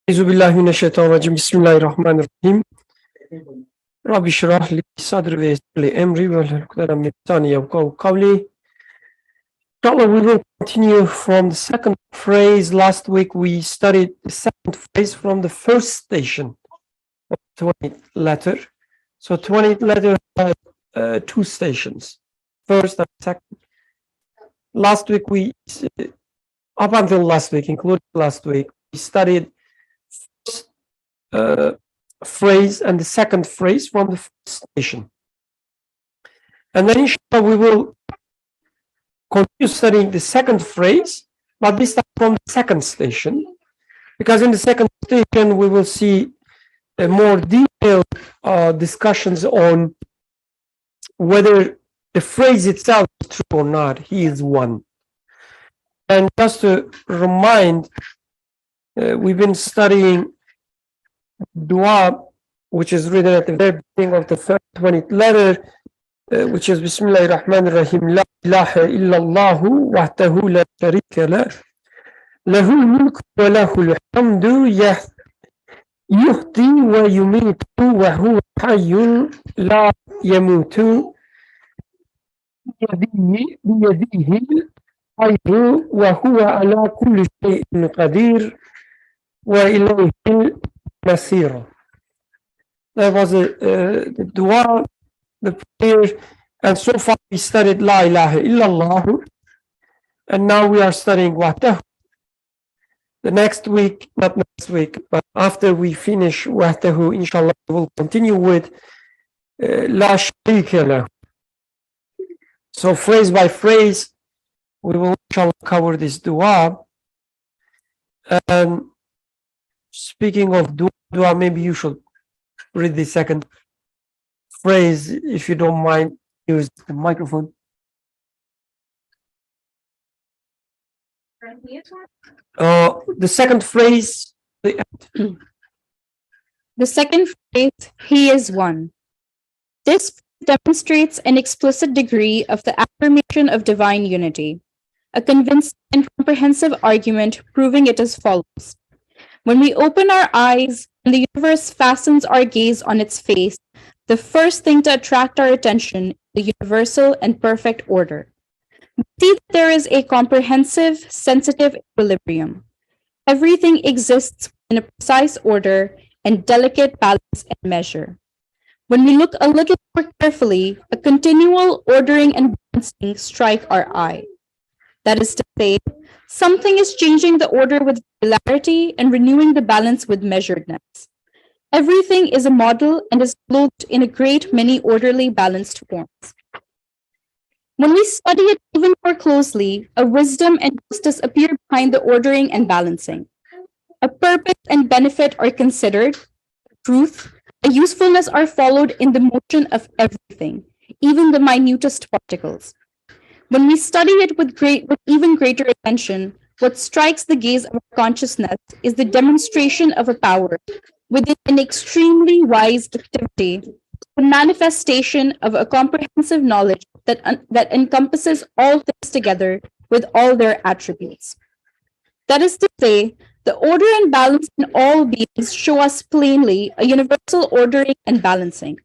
أعوذ بالله من الشيطان الرجيم بسم الله الرحمن الرحيم رب اشرح لي صدري ويسر لي أمري واحلل عقدة من لساني يفقهوا قولي. Inshallah, we will continue from the second phrase. Last week we studied the second phrase from the first station of 20th letter. So 20th letter has two stations, first and second. Last week up until last week, including last week, we studied first phrase and the second phrase from the first station. And then inshallah we will continue studying the second phrase, but this time from the second station, because in the second station we will see a more detailed discussions on whether the phrase itself is true or not. He is one. And just to remind, we've been studying dua, which is written at the very beginning of the first 20th letter, which is Bismillahir Rahmanir Rahim. La ilaha illallahu wahdahu la sharika lah. Lahul mulku wa lahul hamdu yuhdi wa yumitu wa huwa hayyun la yamutu biyadihi al-khayru wa huwa ala kulli shay'in qadir wa ilayhi al-masir. That was the dua, the prayer, and so far we studied La ilaha illallah, and now we are studying Wahdahu. The next week, not next week, but after we finish Wahdahu, inshallah, we will continue with La Sharika Lahu. So phrase by phrase, we will inshallah cover this dua. And speaking of dua, maybe you should read the second phrase, if you don't mind. Use the microphone. The second phrase. The second phrase, he is one. This demonstrates an explicit degree of the affirmation of divine unity, a convincing and comprehensive argument proving it as follows. When we open our eyes and the universe fastens our gaze on its face, the first thing to attract our attention is the universal and perfect order. We see that there is a comprehensive, sensitive equilibrium. Everything exists in a precise order and delicate balance and measure. When we look a little more carefully, a continual ordering and balancing strike our eye. That is to say, something is changing the order with regularity and renewing the balance with measuredness. Everything is a model and is clothed in a great many orderly, balanced forms. When we study it even more closely, a wisdom and justice appear behind the ordering and balancing. A purpose and benefit are considered. Truth, a usefulness are followed in the motion of everything, even the minutest particles. When we study it with even greater attention, what strikes the gaze of our consciousness is the demonstration of a power within an extremely wise activity, the manifestation of a comprehensive knowledge that encompasses all things together with all their attributes. That is to say, the order and balance in all beings show us plainly a universal ordering and balancing,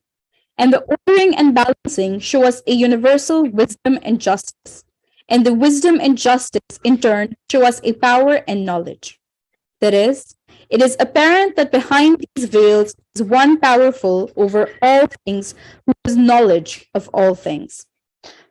and the ordering and balancing show us a universal wisdom and justice, and the wisdom and justice in turn show us a power and knowledge. That is, it is apparent that behind these veils is one powerful over all things who has knowledge of all things.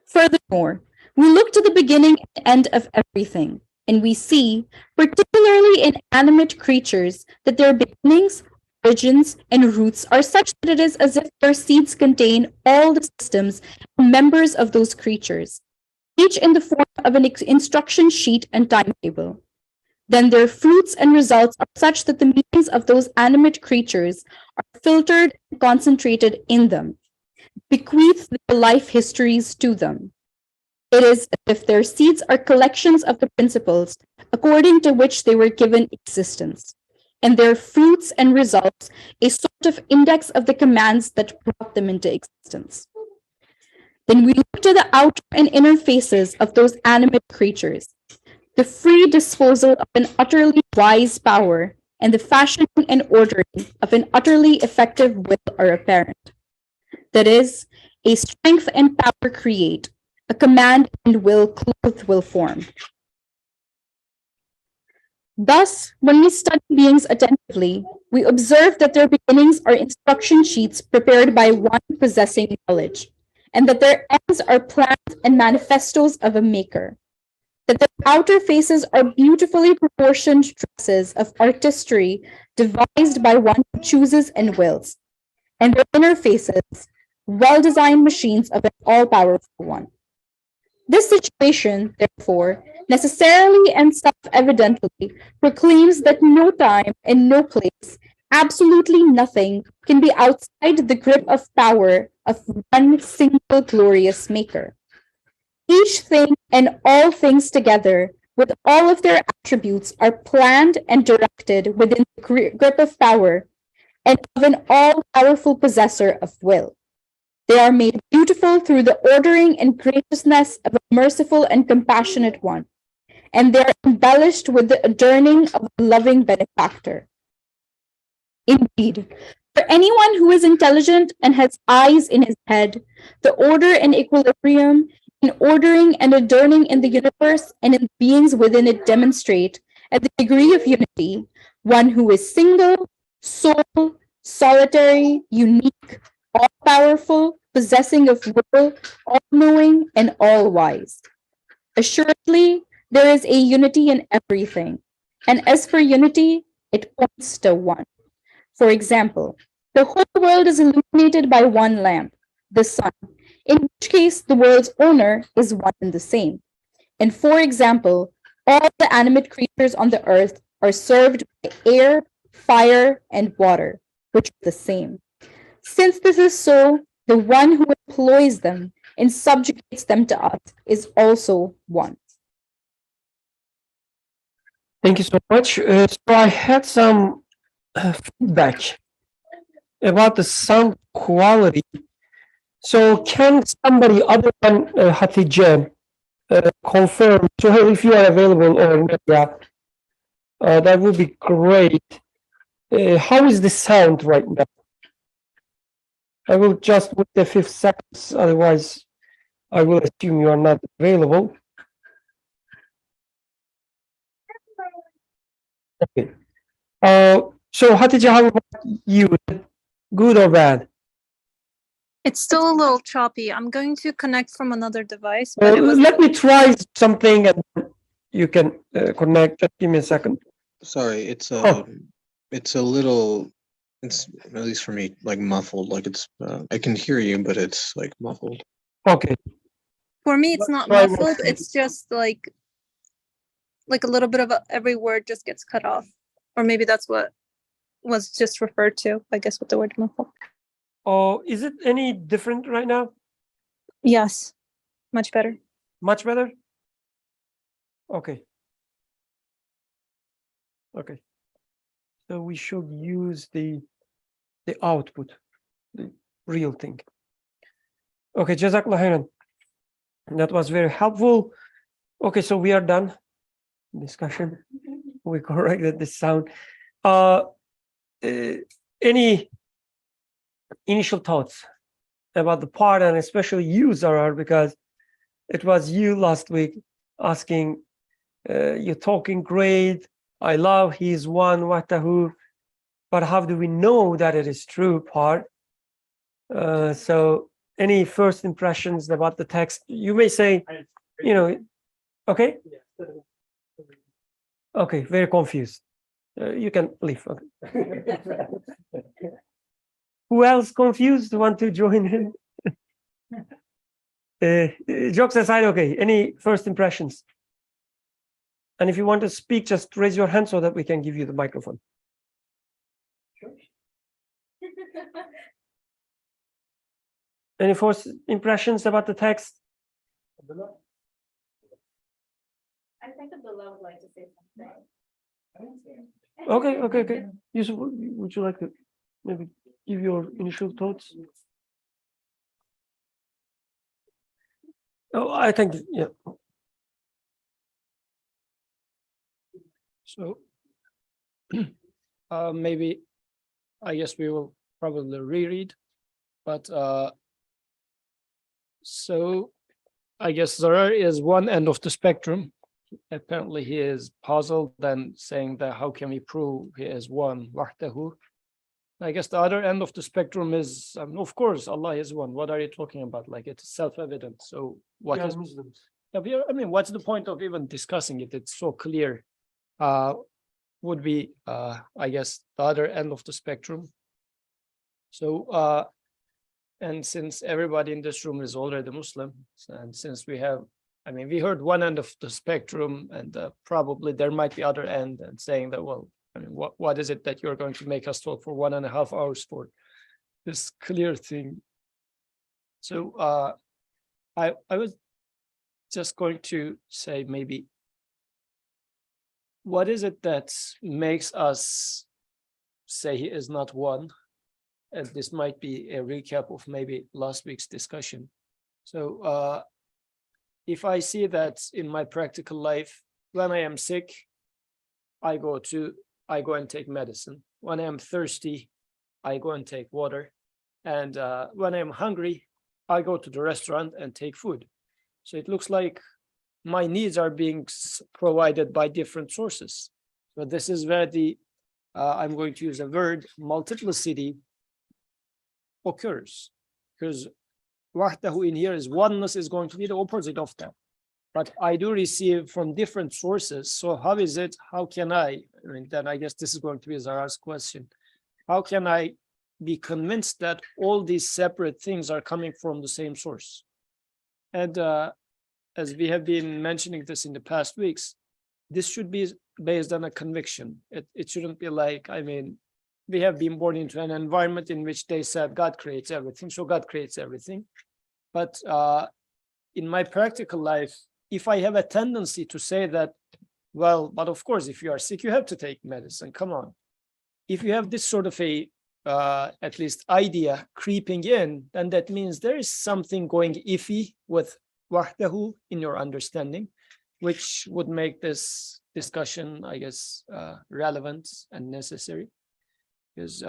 Furthermore, we look to the beginning and end of everything, and we see, particularly in animate creatures, that their beginnings, origins, and roots are such that it is as if their seeds contain all the systems and members of those creatures, each in the form of an instruction sheet and timetable. Then their fruits and results are such that the meanings of those animate creatures are filtered and concentrated in them, bequeath their life histories to them. It is as if their seeds are collections of the principles according to which they were given existence, and their fruits and results a sort of index of the commands that brought them into existence. Then we look to the outer and inner faces of those animate creatures, the free disposal of an utterly wise power and the fashioning and ordering of an utterly effective will are apparent. That is, a strength and power create, a command and will clothe will form. Thus, when we study beings attentively, we observe that their beginnings are instruction sheets prepared by one possessing knowledge, and that their ends are plans and manifestos of a maker. That their outer faces are beautifully proportioned dresses of artistry devised by one who chooses and wills, and their inner faces, well-designed machines of an all-powerful one. This situation, therefore, necessarily and self-evidently proclaims that no time and no place, absolutely nothing, can be outside the grip of power of one single glorious maker. Each thing and all things together, with all of their attributes, are planned and directed within the grip of power and of an all-powerful possessor of will. They are made beautiful through the ordering and graciousness of a merciful and compassionate one, and they are embellished with the adorning of a loving benefactor. Indeed, for anyone who is intelligent and has eyes in his head, the order and equilibrium in ordering and adorning in the universe and in the beings within it demonstrate, at the degree of unity, one who is single, sole, solitary, unique, all-powerful, possessing of will, all-knowing, and all-wise. Assuredly, there is a unity in everything, and as for unity, it points to one. For example, the whole world is illuminated by one lamp, the sun, in which case the world's owner is one and the same. And for example, all the animate creatures on the earth are served by air, fire, and water, which are the same. Since this is so, the one who employs them and subjugates them to us is also one. Thank you so much. So I had some feedback about the sound quality. So can somebody other than Hatice confirm? So if you are available or not, that would be great. How is the sound right now? I will just wait the 5 seconds, otherwise I will assume you are not available. Okay. So Hatice, how about you? Good or bad? It's still a little choppy. I'm going to connect from another device, but it was Let me try something and you can connect. Just give me a second. Sorry, it's Oh. it's a little, it's at least for me, like muffled. Like it's, I can hear you, but it's like muffled. Okay. for me. It's not Try one muffled. thing. It's just like a little bit of every word just gets cut off, or maybe that's what was just referred to, I guess, with the word muffled. Oh, is it any different right now? Yes, much better. Much better? Okay. Okay. So we should use the output, the real thing. Okay, Jazakallah khairan. That was very helpful. Okay, so we are done. Discussion. We corrected the sound. Any initial thoughts about the part, and especially you, Zarar, because it was you last week asking, you're talking great, I love, he's one, wahdahu, but how do we know that it is true part? So any first impressions about the text? You may say, you know, okay? Okay, very confused. You can leave. Okay. Who else confused want to join in? Jokes aside, okay, any first impressions? And if you want to speak, just raise your hand so that we can give you the microphone. Any first impressions about the text? I think Abdullah would like to say something. Okay. Yusuf, would you like to maybe give your initial thoughts? Oh, I think, yeah. So, maybe, I guess we will probably reread, but so I guess Zarar is one end of the spectrum. Apparently he is puzzled and saying that how can we prove he is one wahdahu. I guess the other end of the spectrum is, of course, Allah is one. What are you talking about? Like, it's self-evident. So what is Muslims? I mean, what's the point of even discussing it? It's so clear. Would be, I guess, the other end of the spectrum. So, and since everybody in this room is already Muslim, and since we have, I mean, we heard one end of the spectrum, and probably there might be other end, and saying that, well, I mean, what is it that you're going to make us talk for 1.5 hours for this clear thing? So I was just going to say, maybe, what is it that makes us say he is not one? And this might be a recap of maybe last week's discussion. So if I see that in my practical life, when I am sick, I go and take medicine. When I am thirsty, I go and take water. And when I am hungry, I go to the restaurant and take food. So it looks like my needs are being provided by different sources. So this is where the, I'm going to use a word, multiplicity occurs. Because wahdahu in here is oneness is going to be the opposite of that. But I do receive from different sources. So how is it? How can I mean, then I guess this is going to be Zarar's question. How can I be convinced that all these separate things are coming from the same source? And as we have been mentioning this in the past weeks, this should be based on a conviction. It shouldn't be like, I mean, we have been born into an environment in which they said God creates everything, so God creates everything. But in my practical life, if I have a tendency to say that, well, but of course, if you are sick, you have to take medicine, come on. If you have this sort of a, at least idea creeping in, then that means there is something going iffy with wahdahu in your understanding, which would make this discussion, I guess, relevant and necessary. Because,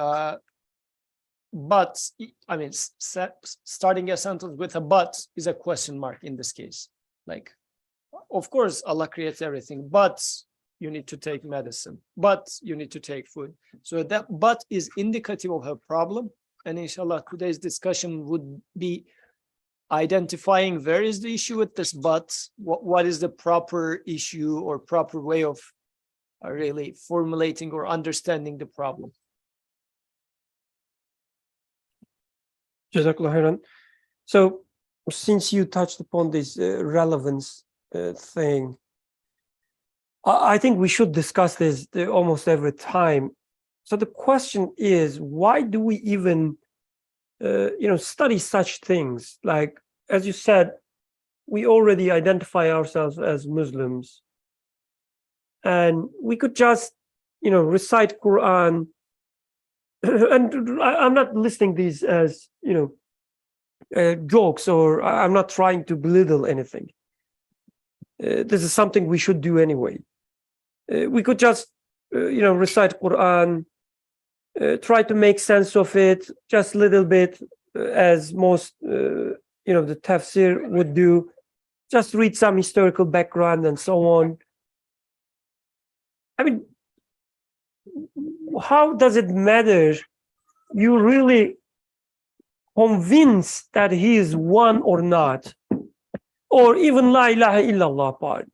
but, I mean, starting a sentence with a but is a question mark in this case. Like, of course, Allah creates everything, but you need to take medicine, but you need to take food. So that but is indicative of a problem. And inshallah, today's discussion would be identifying where is the issue with this but, what is the proper issue or proper way of really formulating or understanding the problem. Jazakallah khairan. So since you touched upon this relevance thing, I think we should discuss this almost every time. So the question is, why do we even study such things? Like, as you said, we already identify ourselves as Muslims, and we could just recite Quran. And I'm not listing these as jokes, or I'm not trying to belittle anything. This is something we should do anyway. We could just recite Quran, try to make sense of it just a little bit, as most the tafsir would do, just read some historical background and so on. I mean, how does it matter? You really convinced that he is one or not, or even la ilaha illallah part.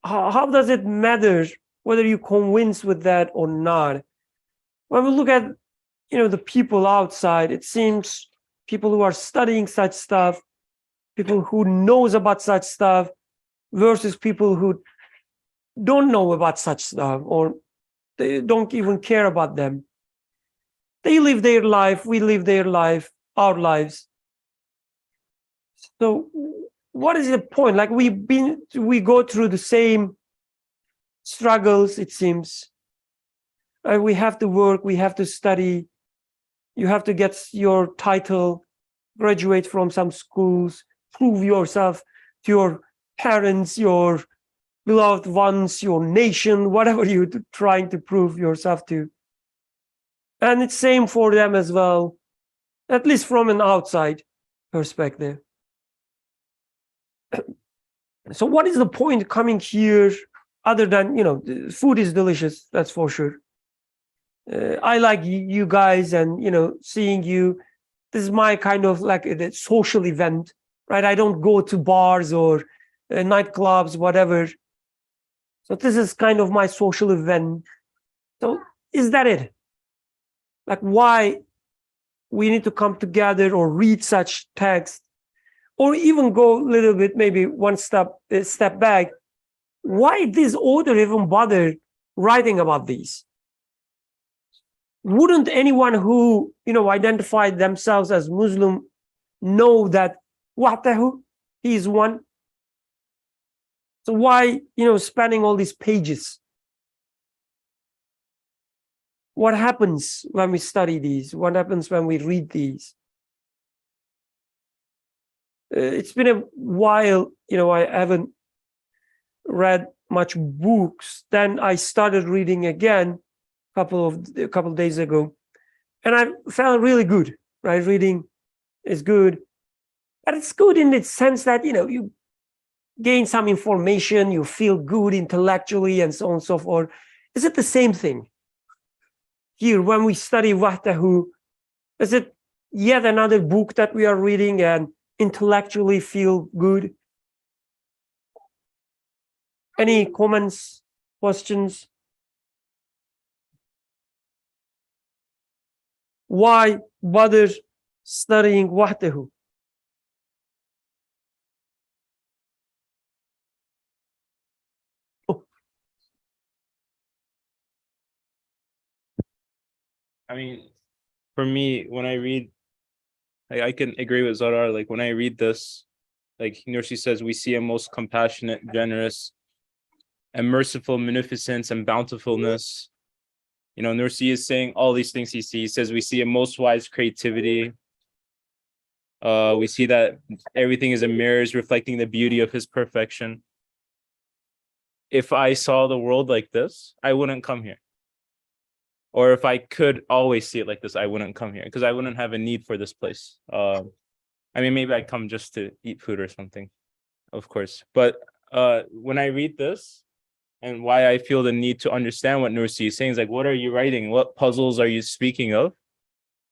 How does it matter whether you convince with that or not? When we look at the people outside, it seems people who are studying such stuff, people who knows about such stuff, versus people who don't know about such stuff, or they don't even care about them. They live their life, we live their life, our lives. So what is the point? Like, we go through the same struggles, it seems. We have to work, we have to study, you have to get your title, graduate from some schools, prove yourself to your parents, your beloved ones, your nation, whatever you're trying to prove yourself to. And it's same for them as well, at least from an outside perspective. So what is the point coming here other than, the food is delicious, that's for sure. I like you guys and, seeing you. This is my kind of like a social event, right? I don't go to bars or nightclubs, whatever. So this is kind of my social event. So is that it? Like why we need to come together or read such text, or even go a little bit, maybe one step back. Why this author even bother writing about these? Wouldn't anyone who, identified themselves as Muslim know that wahdahu, he is one? So why, spanning all these pages? What happens when we study these? What happens when we read these? It's been a while, I haven't read much books. Then I started reading again a couple of days ago, and I felt really good, right? Reading is good, but it's good in the sense that, you gain some information, you feel good intellectually, and so on and so forth. Is it the same thing here when we study wahdahu? Is it yet another book that we are reading and intellectually feel good? Any comments, questions? Why bother studying wahdahu? I mean, for me, when I read, I can agree with Zarar. Like when I read this, like Nursi says, we see a most compassionate, generous, and merciful munificence and bountifulness. Nursi is saying all these things he sees. He says we see a most wise creativity. We see that everything is a mirror, reflecting the beauty of his perfection. If I saw the world like this, I wouldn't come here. Or if I could always see it like this, I wouldn't come here because I wouldn't have a need for this place. Maybe I'd come just to eat food or something, of course. But when I read this, and why I feel the need to understand what Nursi is saying is like, what are you writing? What puzzles are you speaking of?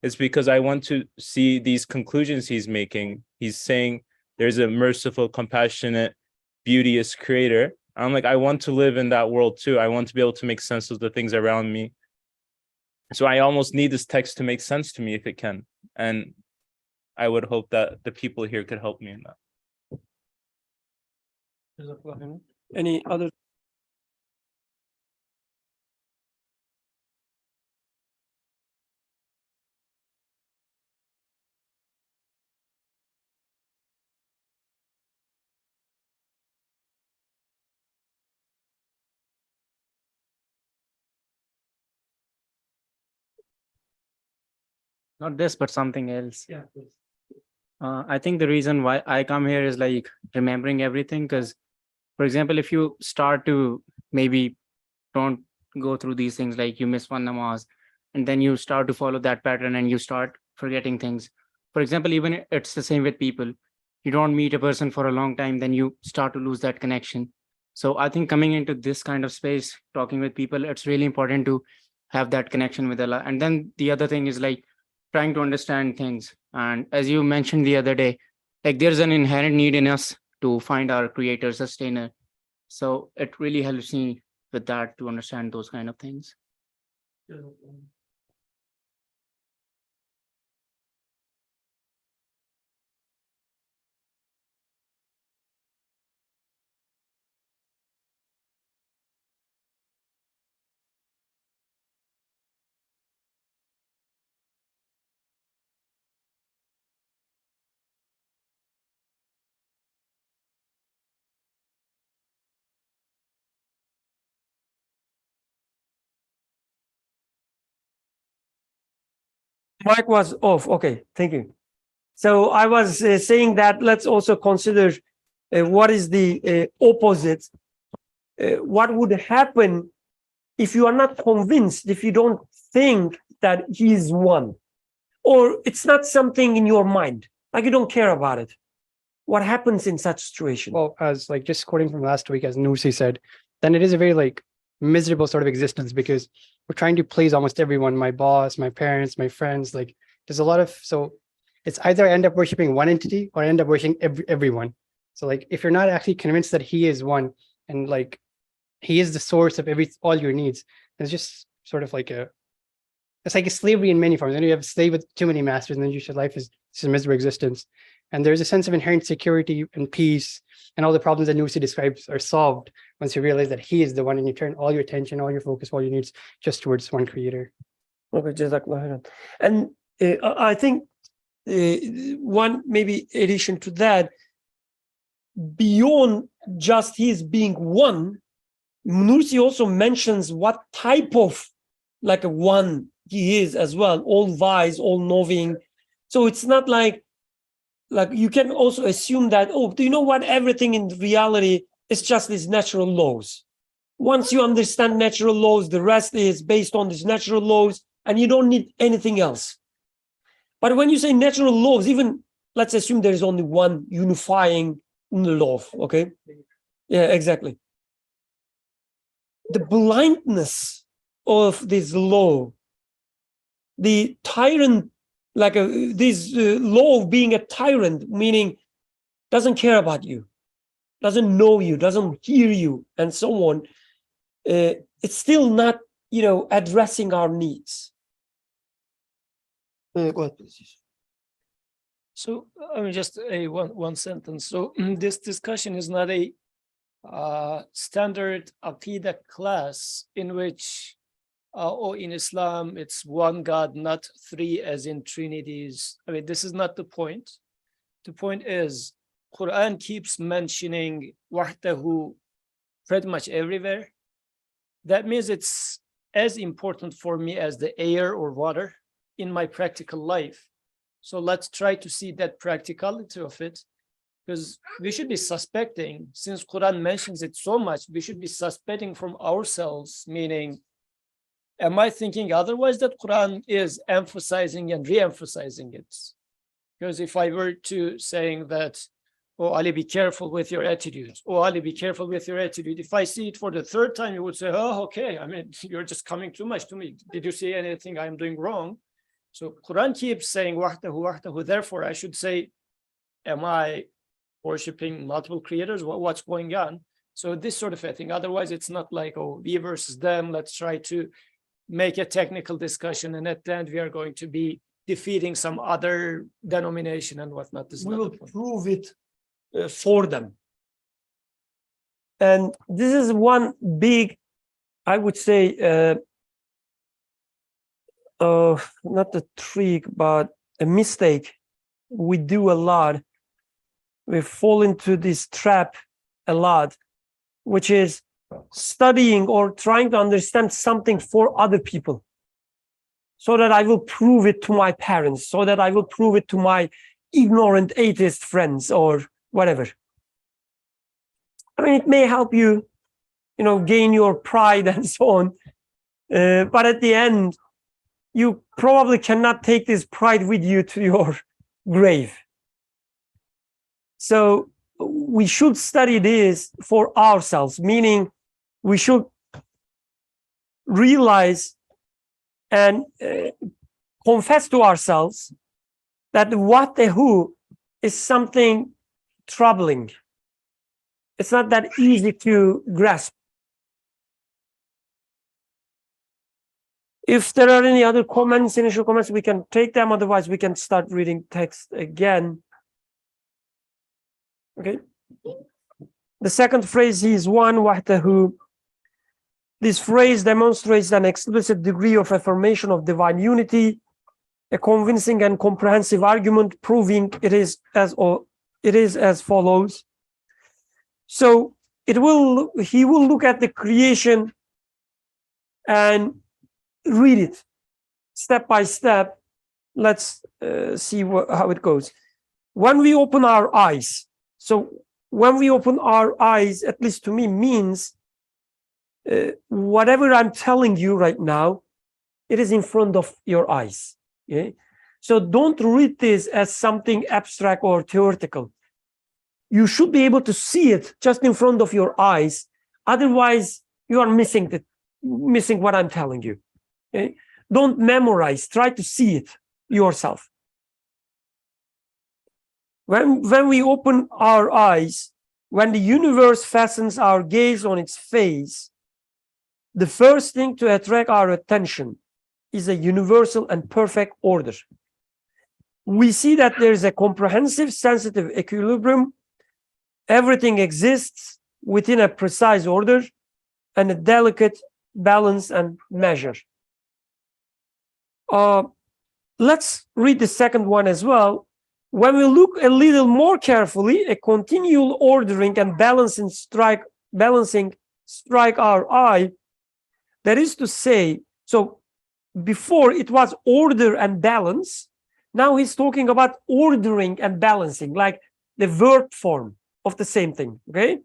It's because I want to see these conclusions he's making. He's saying there's a merciful, compassionate, beauteous creator. I'm like, I want to live in that world too. I want to be able to make sense of the things around me. So I almost need this text to make sense to me if it can. And I would hope that the people here could help me in that. Any other? Not this, but something else. Yeah. I think the reason why I come here is like remembering everything. Because, for example, if you start to maybe don't go through these things, like you miss one namaz, and then you start to follow that pattern and you start forgetting things. For example, even it's the same with people. You don't meet a person for a long time, then you start to lose that connection. So I think coming into this kind of space, talking with people, it's really important to have that connection with Allah. And then the other thing is like trying to understand things. And as you mentioned the other day, like there's an inherent need in us to find our creator, sustainer. So it really helps me with that to understand those kind of things. Mic was off. Okay, thank you. So I was saying that let's also consider what is the opposite what would happen if you are not convinced, if you don't think that he is one, or it's not something in your mind, like you don't care about it. What happens in such situation? Well, as like just quoting from last week, as Nusi said, then it is a very like miserable sort of existence because we're trying to please almost everyone, my boss, my parents, my friends. Like there's a lot of, so it's either I end up worshiping one entity or I end up worshiping everyone. So like if you're not actually convinced that he is one and like he is the source of all your needs, it's just sort of like it's like a slavery in many forms. Then you have a slave with too many masters, and then your life is just a miserable existence. And there's a sense of inherent security and peace, and all the problems that Nusi describes are solved once you realize that he is the one, and you turn all your attention, all your focus, all your needs just towards one creator. Okay, Jazakallah khairan. And I think one maybe addition to that, beyond just his being one, Nursi also mentions what type of like a one he is as well, all wise, all knowing. So it's not like you can also assume that, oh, do you know what? Everything in reality is just these natural laws. Once you understand natural laws, the rest is based on these natural laws, and you don't need anything else. But when you say natural laws, even let's assume there is only one unifying law, okay? Yeah, exactly. The blindness of this law, the tyrant, like this law of being a tyrant, meaning doesn't care about you, doesn't know you, doesn't hear you, and so on. It's still not, addressing our needs. Go ahead, please. So I mean, just a one sentence. So this discussion is not a standard Aqidah class in which, in Islam, it's one God, not three, as in Trinities. I mean, this is not the point. The point is, Quran keeps mentioning wahdahu pretty much everywhere. That means it's as important for me as the air or water in my practical life. So let's try to see that practicality of it, because we should be suspecting, since Quran mentions it so much, we should be suspecting from ourselves, meaning, am I thinking otherwise that Quran is emphasizing and re-emphasizing it? Because if I were to saying that, oh, Ali, be careful with your attitude. Oh, Ali, be careful with your attitude. If I see it for the third time, you would say, oh, okay. I mean, you're just coming too much to me. Did you see anything I'm doing wrong? So Quran keeps saying wahdahu, wahdahu. Therefore, I should say, am I worshiping multiple creators? What's going on? So this sort of a thing. Otherwise, it's not like, oh, we versus them. Let's try to make a technical discussion. And at the end, we are going to be defeating some other denomination and whatnot. We will prove it for them. And this is one big, I would say, not a trick, but a mistake we do a lot. We fall into this trap a lot, which is studying or trying to understand something for other people, so that I will prove it to my parents, so that I will prove it to my ignorant atheist friends or whatever. I mean, it may help you, gain your pride and so on. But at the end, you probably cannot take this pride with you to your grave. So we should study this for ourselves, meaning we should realize and confess to ourselves that what the who is something troubling. It's not that easy to grasp. If there are any other comments, initial comments, we can take them. Otherwise, we can start reading text again. Okay. The second phrase is one wahdahu. This phrase demonstrates an explicit degree of affirmation of divine unity, a convincing and comprehensive argument proving it is as follows. So he will look at the creation and read it step by step. Let's see how it goes. When we open our eyes, so when we open our eyes, at least to me, means whatever I'm telling you right now, it is in front of your eyes. Okay? So don't read this as something abstract or theoretical. You should be able to see it just in front of your eyes. Otherwise, you are missing what I'm telling you. Okay? Don't memorize, try to see it yourself. When we open our eyes, when the universe fastens our gaze on its face, the first thing to attract our attention is a universal and perfect order. We see that there is a comprehensive sensitive equilibrium. Everything exists within a precise order and a delicate balance and measure. Let's read the second one as well. When we look a little more carefully, a continual ordering and balancing strike our eye. That is to say, so before it was order and balance. Now he's talking about ordering and balancing, like the verb form of the same thing. Okay.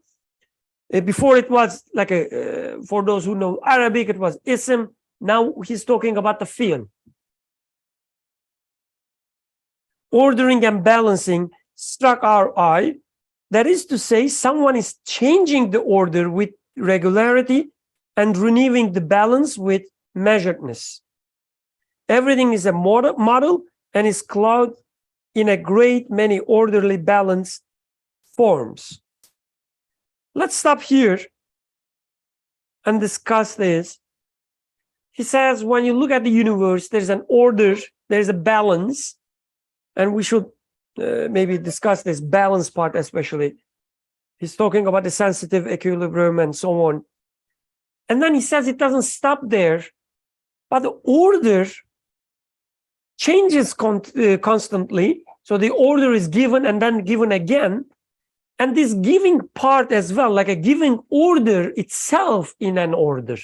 Before it was like for those who know Arabic, it was ism. Now he's talking about the fi'l. Ordering and balancing struck our eye. That is to say, someone is changing the order with regularity and renewing the balance with measuredness. Everything is a model and is clothed in a great many orderly balanced forms. Let's stop here and discuss this. He says, when you look at the universe, there's an order, there's a balance, and we should maybe discuss this balance part especially. He's talking about the sensitive equilibrium and so on. And then he says it doesn't stop there, but the order changes constantly. So the order is given and then given again. And this giving part as well, like a giving order itself in an order.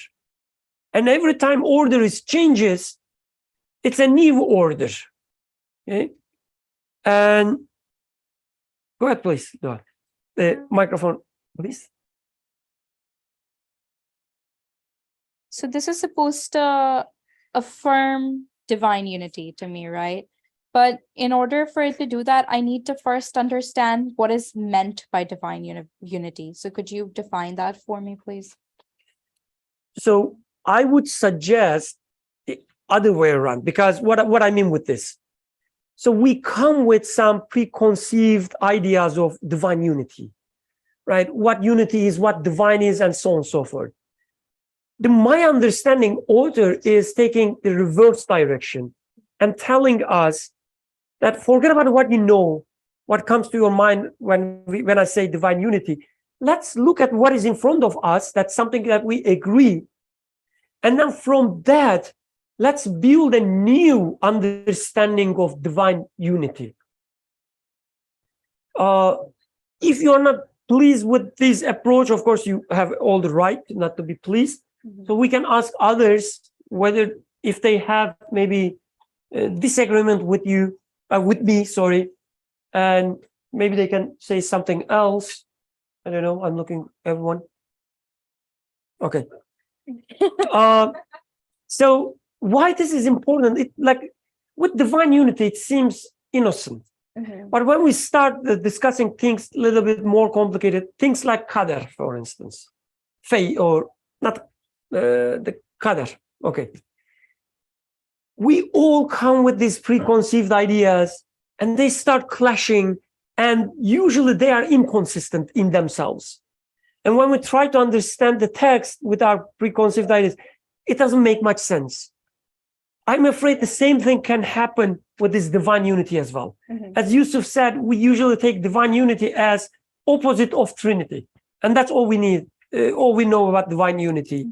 And every time order is changes, it's a new order. Okay? And go ahead, please. No. The microphone, please. So this is supposed to affirm divine unity to me, right? But in order for it to do that, I need to first understand what is meant by divine unity. So could you define that for me, please? So I would suggest the other way around, because what I mean with this. So we come with some preconceived ideas of divine unity, right? What unity is, what divine is, and so on and so forth. My understanding, author is taking the reverse direction and telling us that forget about what you know, what comes to your mind when I say divine unity. Let's look at what is in front of us. That's something that we agree. And then from that, let's build a new understanding of divine unity. If you're not pleased with this approach, of course, you have all the right not to be pleased. So we can ask others whether if they have maybe disagreement with you, with me, sorry, and maybe they can say something else. I don't know. I'm looking at everyone. Okay. So why this is important? It like with divine unity, it seems innocent. But when we start discussing things a little bit more complicated, things like qadar, for instance, fate or not the qadar. Okay. We all come with these preconceived ideas and they start clashing, and usually they are inconsistent in themselves. And when we try to understand the text with our preconceived ideas, it doesn't make much sense. I'm afraid the same thing can happen with this divine unity as well. As Yusuf said, we usually take divine unity as opposite of Trinity. And that's all we need, all we know about divine unity.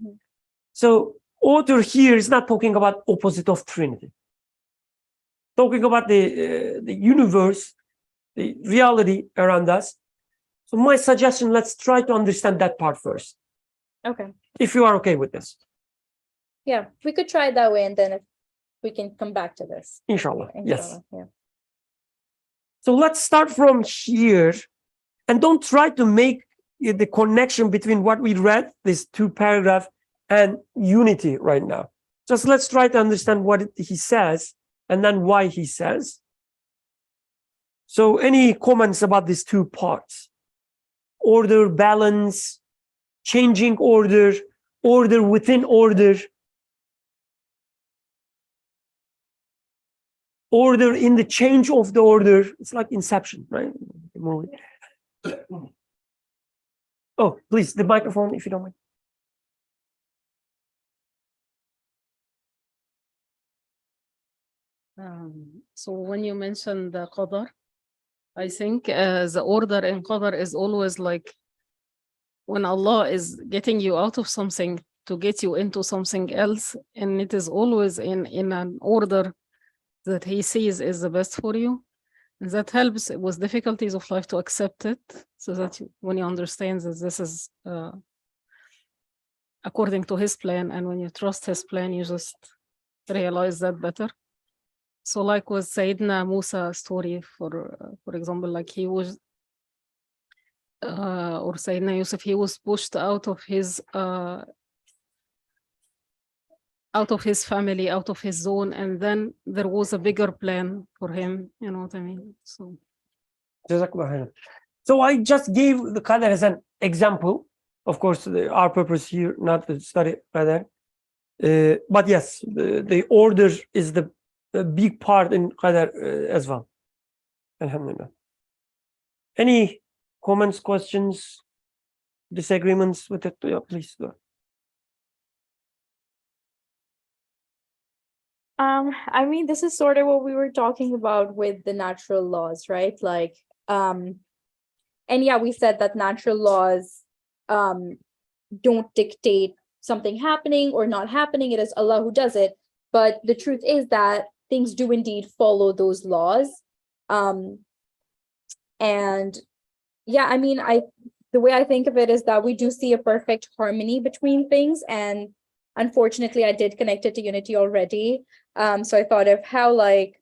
So author here is not talking about opposite of Trinity. Talking about the universe, the reality around us. So my suggestion, let's try to understand that part first. Okay. If you are okay with this. Yeah, we could try it that way, and then if we can come back to this. Inshallah. Yes. Yeah. So let's start from here, and don't try to make the connection between what we read, these two paragraphs, and unity right now. Just let's try to understand what he says and then why he says. So any comments about these two parts? Order, balance, changing order, order within order, order in the change of the order. It's like Inception, right? Oh, please, the microphone, if you don't mind. So when you mentioned the qadar, I think the order in qadar is always like when Allah is getting you out of something to get you into something else, and it is always in an order that He sees is the best for you. And that helps with difficulties of life to accept it, so that when you understand that this is according to His plan, and when you trust His plan, you just realize that better. So like with Sayyidina Musa story, for example, like he was, or Sayyidina Yusuf, he was pushed out of his family, out of his zone, and then there was a bigger plan for him, you know what I mean? So I just gave the qadar as an example. Of course, our purpose here, not to study qadar. But yes, the order is the big part in qadar as well. Alhamdulillah. Any comments, questions, disagreements with it? Yeah, please go. I mean, this is sort of what we were talking about with the natural laws, right? Like, and yeah, we said that natural laws don't dictate something happening or not happening. It is Allah who does it. But the truth is that things do indeed follow those laws. And yeah, I mean, the way I think of it is that we do see a perfect harmony between things, and unfortunately, I did connect it to unity already. So I thought of how like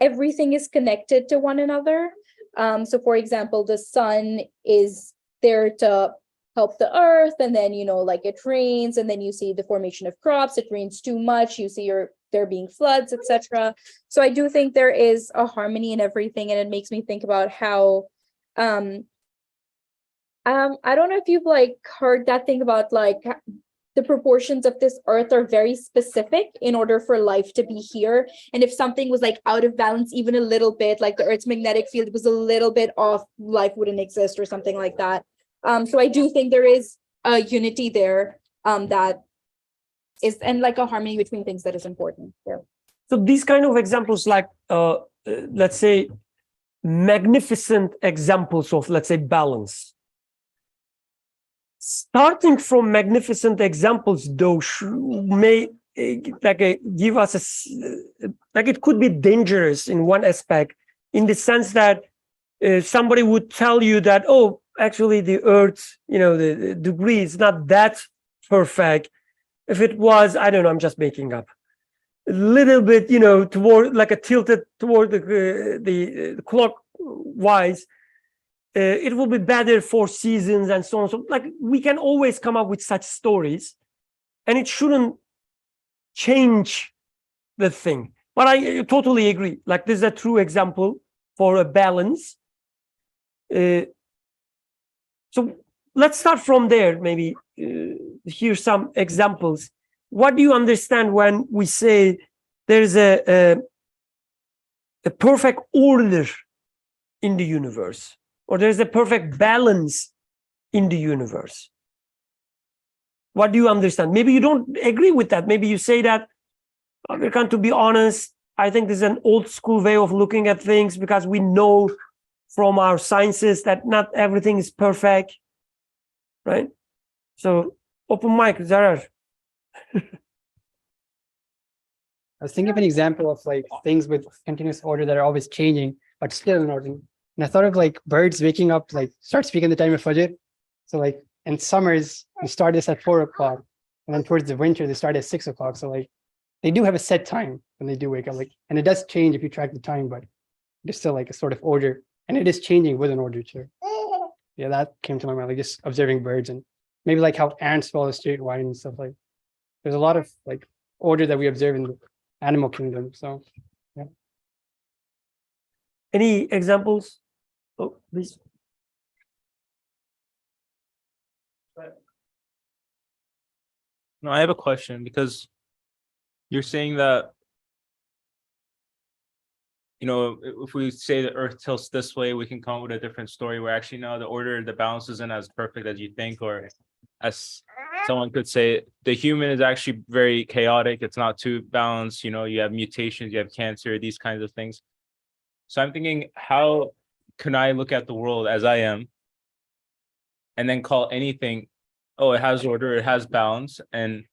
everything is connected to one another. So for example, the sun is there to help the earth, and then, you know, like it rains, and then you see the formation of crops. It rains too much, you see there being floods, etc. So I do think there is a harmony in everything, and it makes me think about how I don't know if you've like heard that thing about like the proportions of this earth are very specific in order for life to be here. And if something was like out of balance even a little bit, like the earth's magnetic field was a little bit off, life wouldn't exist or something like that. So I do think there is a unity there that is, and like a harmony between things that is important. Yeah. So these kind of examples, like let's say magnificent examples of, let's say, balance. Starting from magnificent examples, though, may give us like it could be dangerous in one aspect, in the sense that somebody would tell you that, oh, actually the earth, you know, the degree is not that perfect. If it was, I don't know, I'm just making up, a little bit, you know, toward like a tilted toward the clockwise, it will be better for seasons and so on. So like we can always come up with such stories, and it shouldn't change the thing. But I totally agree. Like this is a true example for a balance. So let's start from there. Maybe here's some examples. What do you understand when we say there's a perfect order in the universe, or there's a perfect balance in the universe? What do you understand? Maybe you don't agree with that. Maybe you say that, to be honest, I think this is an old school way of looking at things, because we know from our sciences that not everything is perfect, right? So open mic, Zarar. I was thinking of an example of like things with continuous order that are always changing, but still in order. And I thought of like birds waking up, like start speaking the time of Fajr. So like in summers, we start this at 4 o'clock. And then towards the winter, they start at 6 o'clock. So like they do have a set time when they do wake up. Like, and it does change if you track the time, but there's still like a sort of order. And it is changing with an order too. Yeah, that came to my mind, like just observing birds and maybe like how ants follow a straight line and stuff like. There's a lot of like order that we observe in the animal kingdom. So Any examples? Oh, please. No, I have a question because you're saying that, you know, if we say the earth tilts this way, we can come up with a different story where actually no, the order, the balance isn't as perfect as you think, or as someone could say, the human is actually very chaotic. It's not too balanced. You know, you have mutations, you have cancer, these kinds of things. So I'm thinking, how can I look at the world as I am and then call anything, oh, it has order, it has balance, and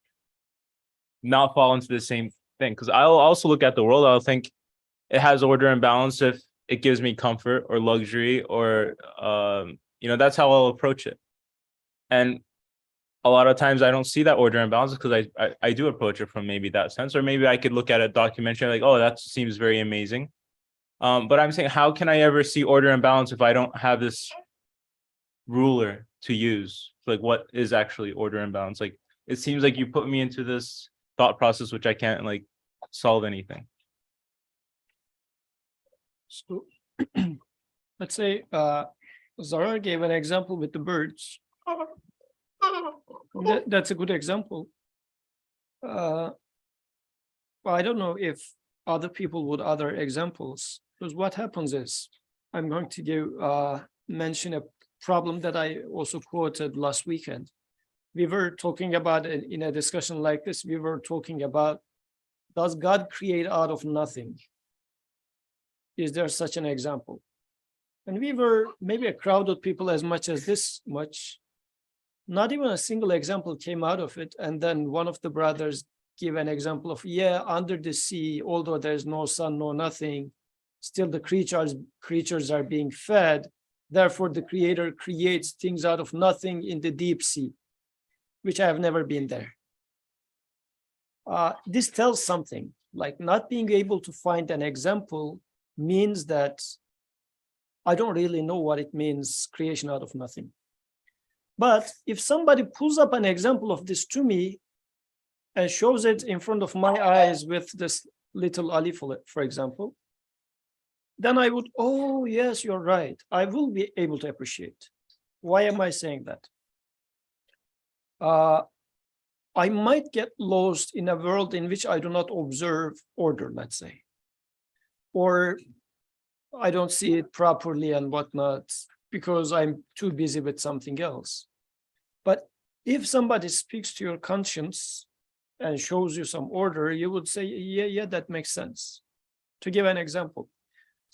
not fall into the same thing? Because I'll also look at the world, I'll think it has order and balance if it gives me comfort or luxury, or you know, that's how I'll approach it. And a lot of times I don't see that order and balance because I do approach it from maybe that sense, or maybe I could look at a documentary like, oh, that seems very amazing. But I'm saying, how can I ever see order and balance if I don't have this ruler to use? Like, what is actually order and balance? Like, it seems like you put me into this thought process which I can't like solve anything. So let's say Zara gave an example with the birds. That's a good example. Well, I don't know if other people would other examples, because what happens is, I'm going to give mention a problem that I also quoted last weekend. We were talking about in a discussion like this, we were talking about, does God create out of nothing? Is there such an example? And we were maybe a crowd of people as much as this much. Not even a single example came out of it. And then one of the brothers gave an example of, yeah, under the sea, although there's no sun, no nothing, still the creatures are being fed. Therefore, the creator creates things out of nothing in the deep sea, which I have never been there. This tells something, like not being able to find an example means that I don't really know what it means, creation out of nothing. But if somebody pulls up an example of this to me and shows it in front of my eyes with this little Ali, for example, then I would, oh, yes, you're right. I will be able to appreciate. Why am I saying that? I might get lost in a world in which I do not observe order, let's say, or I don't see it properly and whatnot because I'm too busy with something else. But if somebody speaks to your conscience and shows you some order, you would say, yeah, that makes sense. To give an example,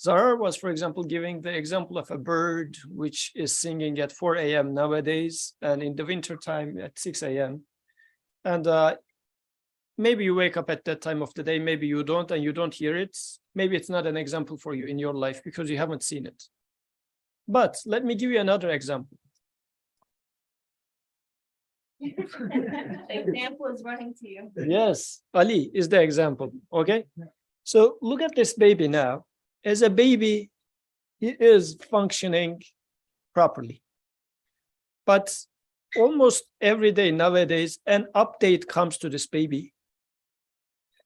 Zahar was, for example, giving the example of a bird which is singing at 4 a.m. nowadays, and in the winter time at 6 a.m. And maybe you wake up at that time of the day, maybe you don't, and you don't hear it. Maybe it's not an example for you in your life because you haven't seen it. But let me give you another example. The example is running to you. Yes, Ali is the example, okay? So look at this baby now. As a baby, he is functioning properly. But almost every day nowadays, an update comes to this baby.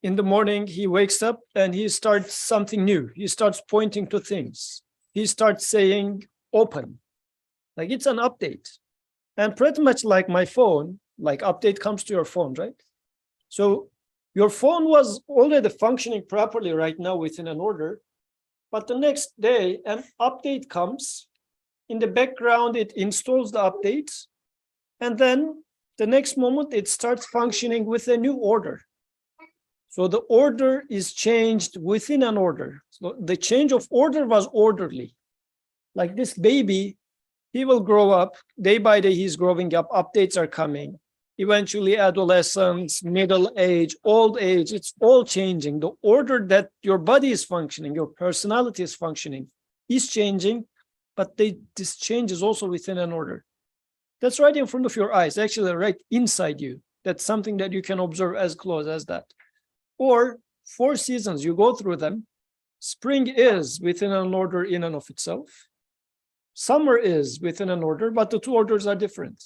In the morning, he wakes up and he starts something new. He starts pointing to things. He starts saying open, like it's an update. And pretty much like my phone, like update comes to your phone, right? So your phone was already functioning properly right now within an order, but the next day an update comes. In the background, it installs the update. And then the next moment it starts functioning with a new order. So the order is changed within an order. So the change of order was orderly. Like this baby, he will grow up, day by day he's growing up, updates are coming. Eventually adolescence, middle age, old age, it's all changing. The order that your body is functioning, your personality is functioning, is changing, but this change is also within an order. That's right in front of your eyes, actually right inside you. That's something that you can observe as close as that. Or 4 seasons, you go through them. Spring is within an order in and of itself. Summer is within an order, but the 2 orders are different.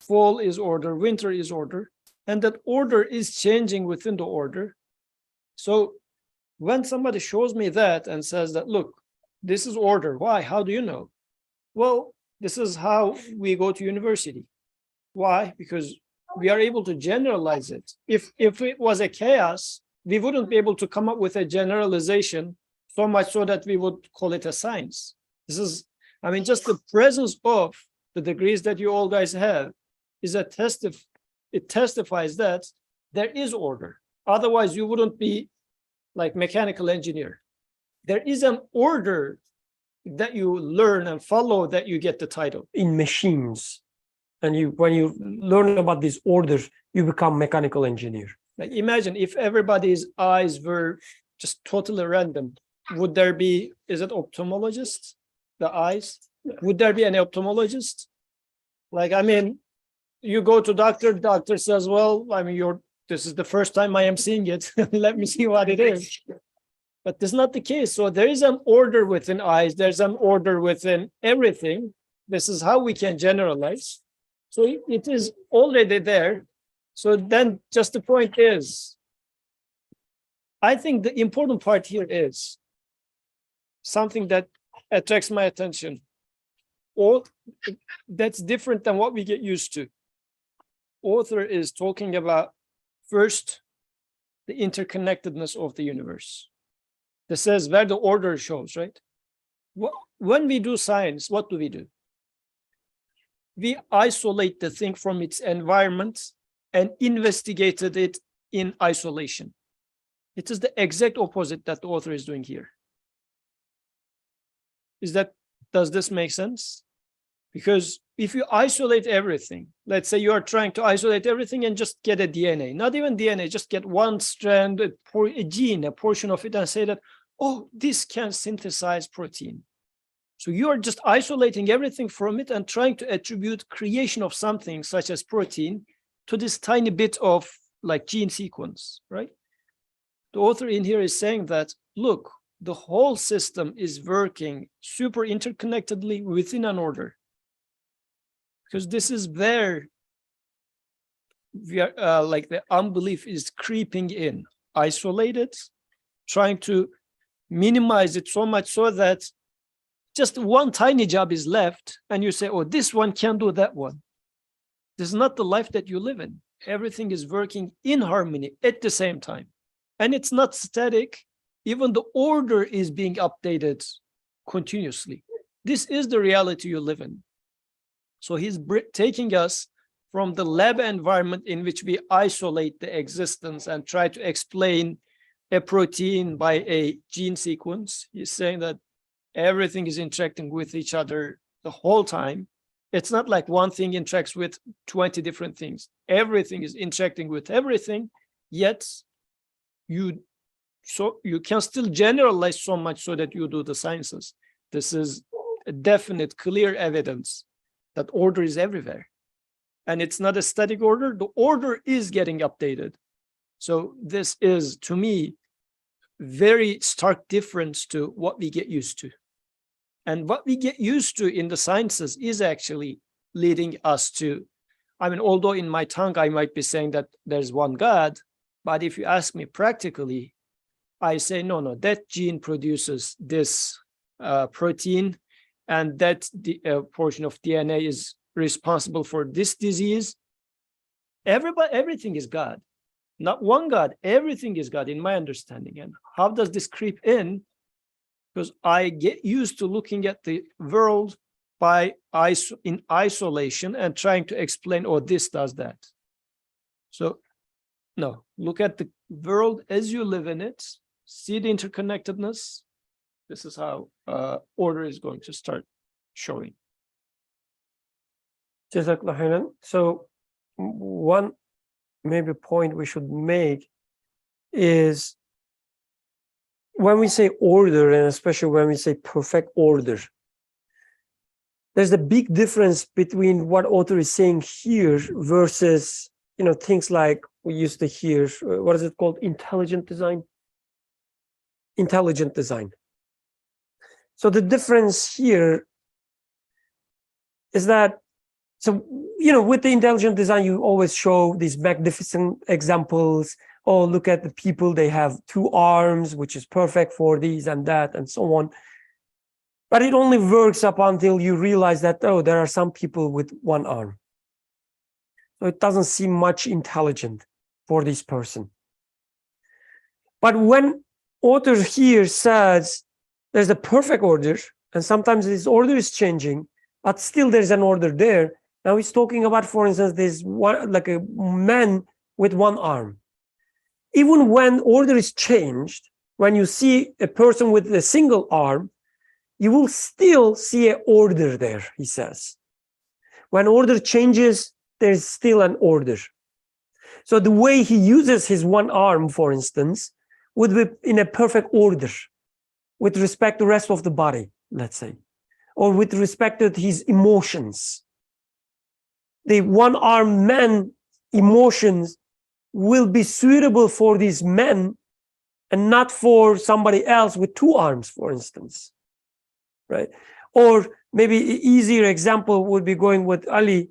fall is order, winter is order, and that order is changing within the order. So when somebody shows me that and says that, look, this is order. Why? How do you know? Well, this is how we go to university. Why? Because we are able to generalize it. If it was a chaos, we wouldn't be able to come up with a generalization so much so that we would call it a science. This is, I mean, just the presence of the degrees that you all guys have is a it testifies that there is order. Otherwise, you wouldn't be like mechanical engineer. There is an order that you learn and follow that you get the title. In machines, and when you learn about this order, you become mechanical engineer. Like imagine if everybody's eyes were just totally random, would there be, is it ophthalmologist, the eyes? Would there be an ophthalmologist? Like, I mean, you go to doctor says, well, I mean, this is the first time I am seeing it. Let me see what it is. But this is not the case. So there is an order within eyes. There's an order within everything. This is how we can generalize. So it is already there. So then just the point is, I think the important part here is something that attracts my attention, or that's different than what we get used to. Author is talking about first the interconnectedness of the universe. This says where the order shows, right? When we do science, what do? We isolate the thing from its environment and investigated it in isolation. It is the exact opposite that the author is doing here. Does this make sense? Because if you isolate everything, let's say you are trying to isolate everything and just get a DNA, not even DNA, just get one strand, a gene, a portion of it, and say that, oh, this can synthesize protein. So you are just isolating everything from it and trying to attribute creation of something such as protein to this tiny bit of like gene sequence, right? The author in here is saying that, look, the whole system is working super interconnectedly within an order. Because this is where we are, like the unbelief is creeping in, isolated, trying to minimize it so much so that just one tiny job is left, and you say, oh, this one can do that one. This is not the life that you live in. Everything is working in harmony at the same time. And it's not static. Even the order is being updated continuously. This is the reality you live in. So he's taking us from the lab environment in which we isolate the existence and try to explain a protein by a gene sequence. He's saying that everything is interacting with each other the whole time. It's not like one thing interacts with 20 different things. Everything is interacting with everything, yet you can still generalize so much so that you do the sciences. This is a definite, clear evidence that order is everywhere. And it's not a static order. The order is getting updated. So this is, to me, very stark difference to what we get used to. And what we get used to in the sciences is actually leading us to, I mean, although in my tongue I might be saying that there's one God, but if you ask me practically, I say, no, that gene produces this protein, and that portion of DNA is responsible for this disease. Everything is God. Not one God, everything is God in my understanding. And how does this creep in? Because I get used to looking at the world in isolation and trying to explain, oh, this does that. So no, look at the world as you live in it, see the interconnectedness. This is how order is going to start showing. Jazakallah khairan. So one maybe point we should make is when we say order, and especially when we say perfect order, there's a big difference between what author is saying here versus, things like we used to hear, what is it called? Intelligent design. Intelligent design. So the difference here is that So, with the intelligent design, you always show these magnificent examples. Oh, look at the people, they have 2 arms, which is perfect for these and that, and so on. But it only works up until you realize that, oh, there are some people with 1 arm. So it doesn't seem much intelligent for this person. But when author here says there's a perfect order, and sometimes this order is changing, but still there's an order there. Now he's talking about, for instance, there's one, like a man with 1 arm. Even when order is changed, when you see a person with a single arm, you will still see an order there, he says. When order changes, there's still an order. So the way he uses his 1 arm, for instance, would be in a perfect order with respect to the rest of the body, let's say, or with respect to his emotions. The 1-armed man emotions will be suitable for these men and not for somebody else with 2 arms, for instance, right? Or maybe an easier example would be going with Ali.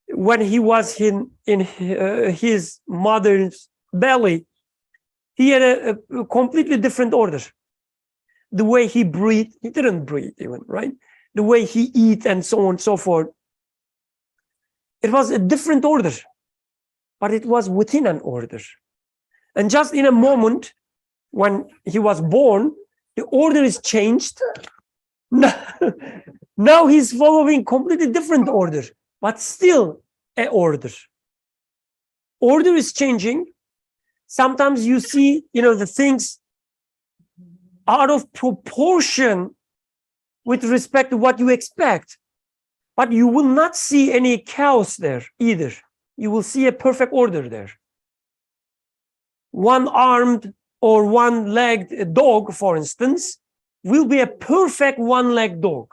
When he was in his mother's belly, he had a completely different order. The way he breathed, he didn't breathe even, right? The way he eat and so on and so forth. It was a different order, but it was within an order. And just in a moment, when he was born, the order is changed. Now he's following completely different order, but still an order. Order is changing. Sometimes you see, the things out of proportion with respect to what you expect, but you will not see any chaos there either. You will see a perfect order there. 1-armed or 1-legged dog, for instance, will be a perfect 1-legged dog.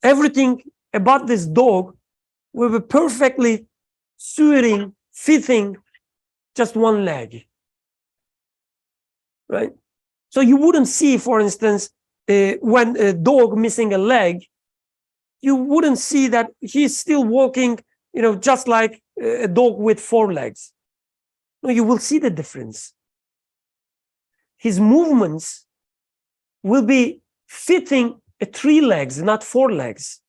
Everything about this dog will be perfectly suiting, fitting just 1 leg, right? So you wouldn't see, for instance, when a dog missing a leg, you wouldn't see that he's still walking, just like a dog with 4 legs. No, you will see the difference. His movements will be fitting 3 legs, not 4 legs.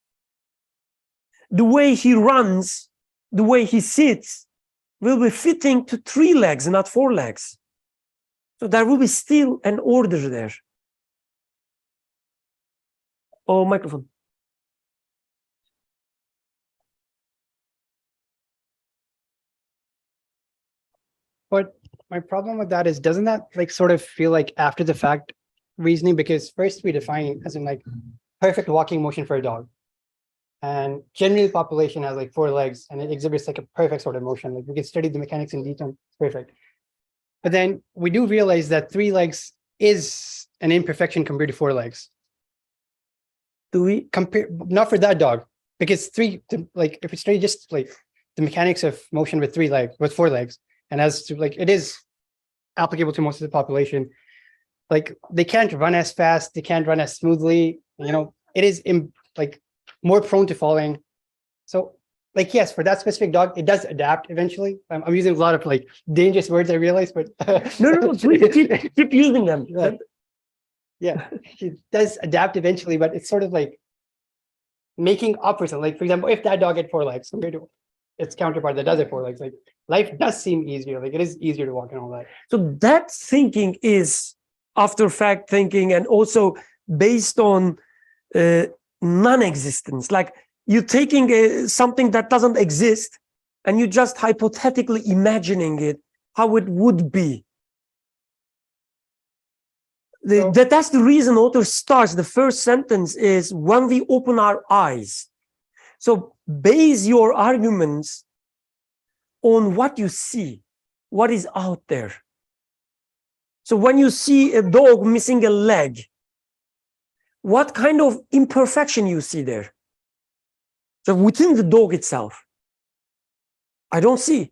The way he runs, the way he sits, will be fitting to 3 legs, not 4 legs. So there will be still an order there. Oh, microphone. But my problem with that is, doesn't that sort of feel like after the fact reasoning? Because first we define as in perfect walking motion for a dog. And generally the population has 4 legs and it exhibits a perfect sort of motion. We can study the mechanics in detail, it's perfect. But then we do realize that 3 legs is an imperfection compared to 4 legs. Do we compare? Not for that dog, because if we study just the mechanics of motion with 3 legs, with 4 legs, and as to it is applicable to most of the population, they can't run as fast, they can't run as smoothly. It is more prone to falling. So yes, for that specific dog, it does adapt eventually. I'm using a lot of dangerous words, I realize, but no, please keep using them. Yeah, it does adapt eventually, but it's sort of making up for something. For example, if that dog had 4 legs compared to its counterpart that does have 4 legs, life does seem easier. It is easier to walk and all that. So that thinking is after fact thinking, and also based on non-existence. You're taking something that doesn't exist and you just hypothetically imagining it, how it would be. That's the reason author starts. The first sentence is, when we open our eyes. So base your arguments on what you see, what is out there. So when you see a dog missing a leg, what kind of imperfection you see there? So within the dog itself, I don't see.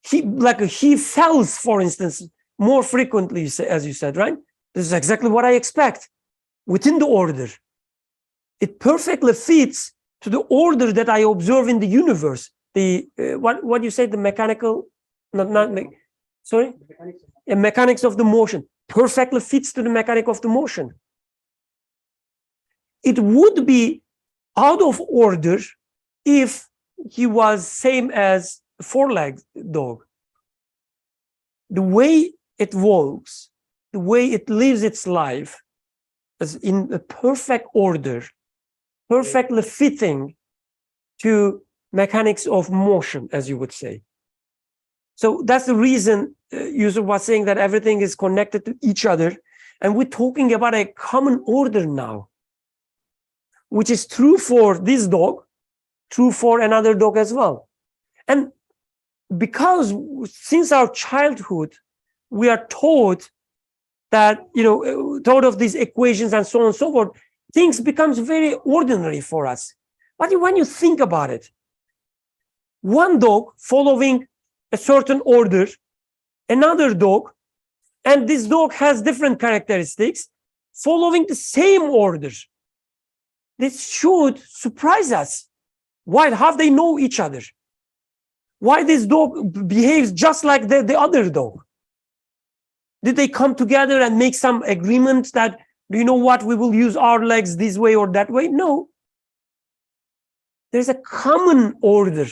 He falls, for instance, more frequently, as you said, right? This is exactly what I expect within the order. it perfectly fits to the order that I observe in the universe. The what you say, the mechanical, sorry, mechanics of the motion perfectly fits to the mechanic of the motion. It would be out of order if he was same as a four-legged dog. The way it walks, the way it lives its life is in a perfect order, perfectly fitting to mechanics of motion, as you would say. So that's the reason Yusuf was saying that everything is connected to each other. And we're talking about a common order now, which is true for this dog, true for another dog as well. And because since our childhood, we are taught that, taught of these equations and so on and so forth, things becomes very ordinary for us. But when you think about it, one dog following a certain order, another dog, and this dog has different characteristics following the same order. This should surprise us. Why? How they know each other? Why this dog behaves just like the other dog? Did they come together and make some agreement that, do you know what, we will use our legs this way or that way? No. There's a common order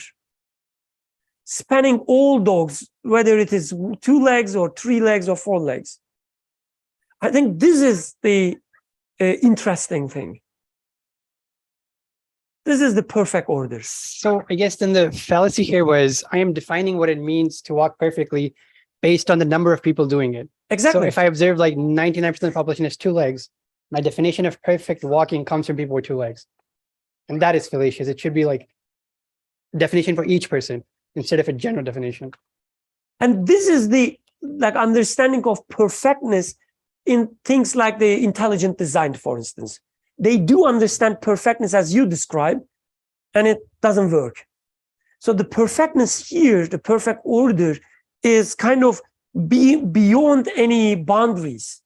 spanning all dogs, whether it is 2 legs or 3 legs or 4 legs. I think this is the interesting thing. This is the perfect order. So I guess then the fallacy here was I am defining what it means to walk perfectly based on the number of people doing it. Exactly. So if I observe like 99% of the population has 2 legs, my definition of perfect walking comes from people with 2 legs. And that is fallacious. It should be like definition for each person instead of a general definition. And this is the understanding of perfectness in things like the intelligent design, for instance. They do understand perfectness as you describe, and it doesn't work. So the perfectness here, the perfect order, is kind of beyond any boundaries.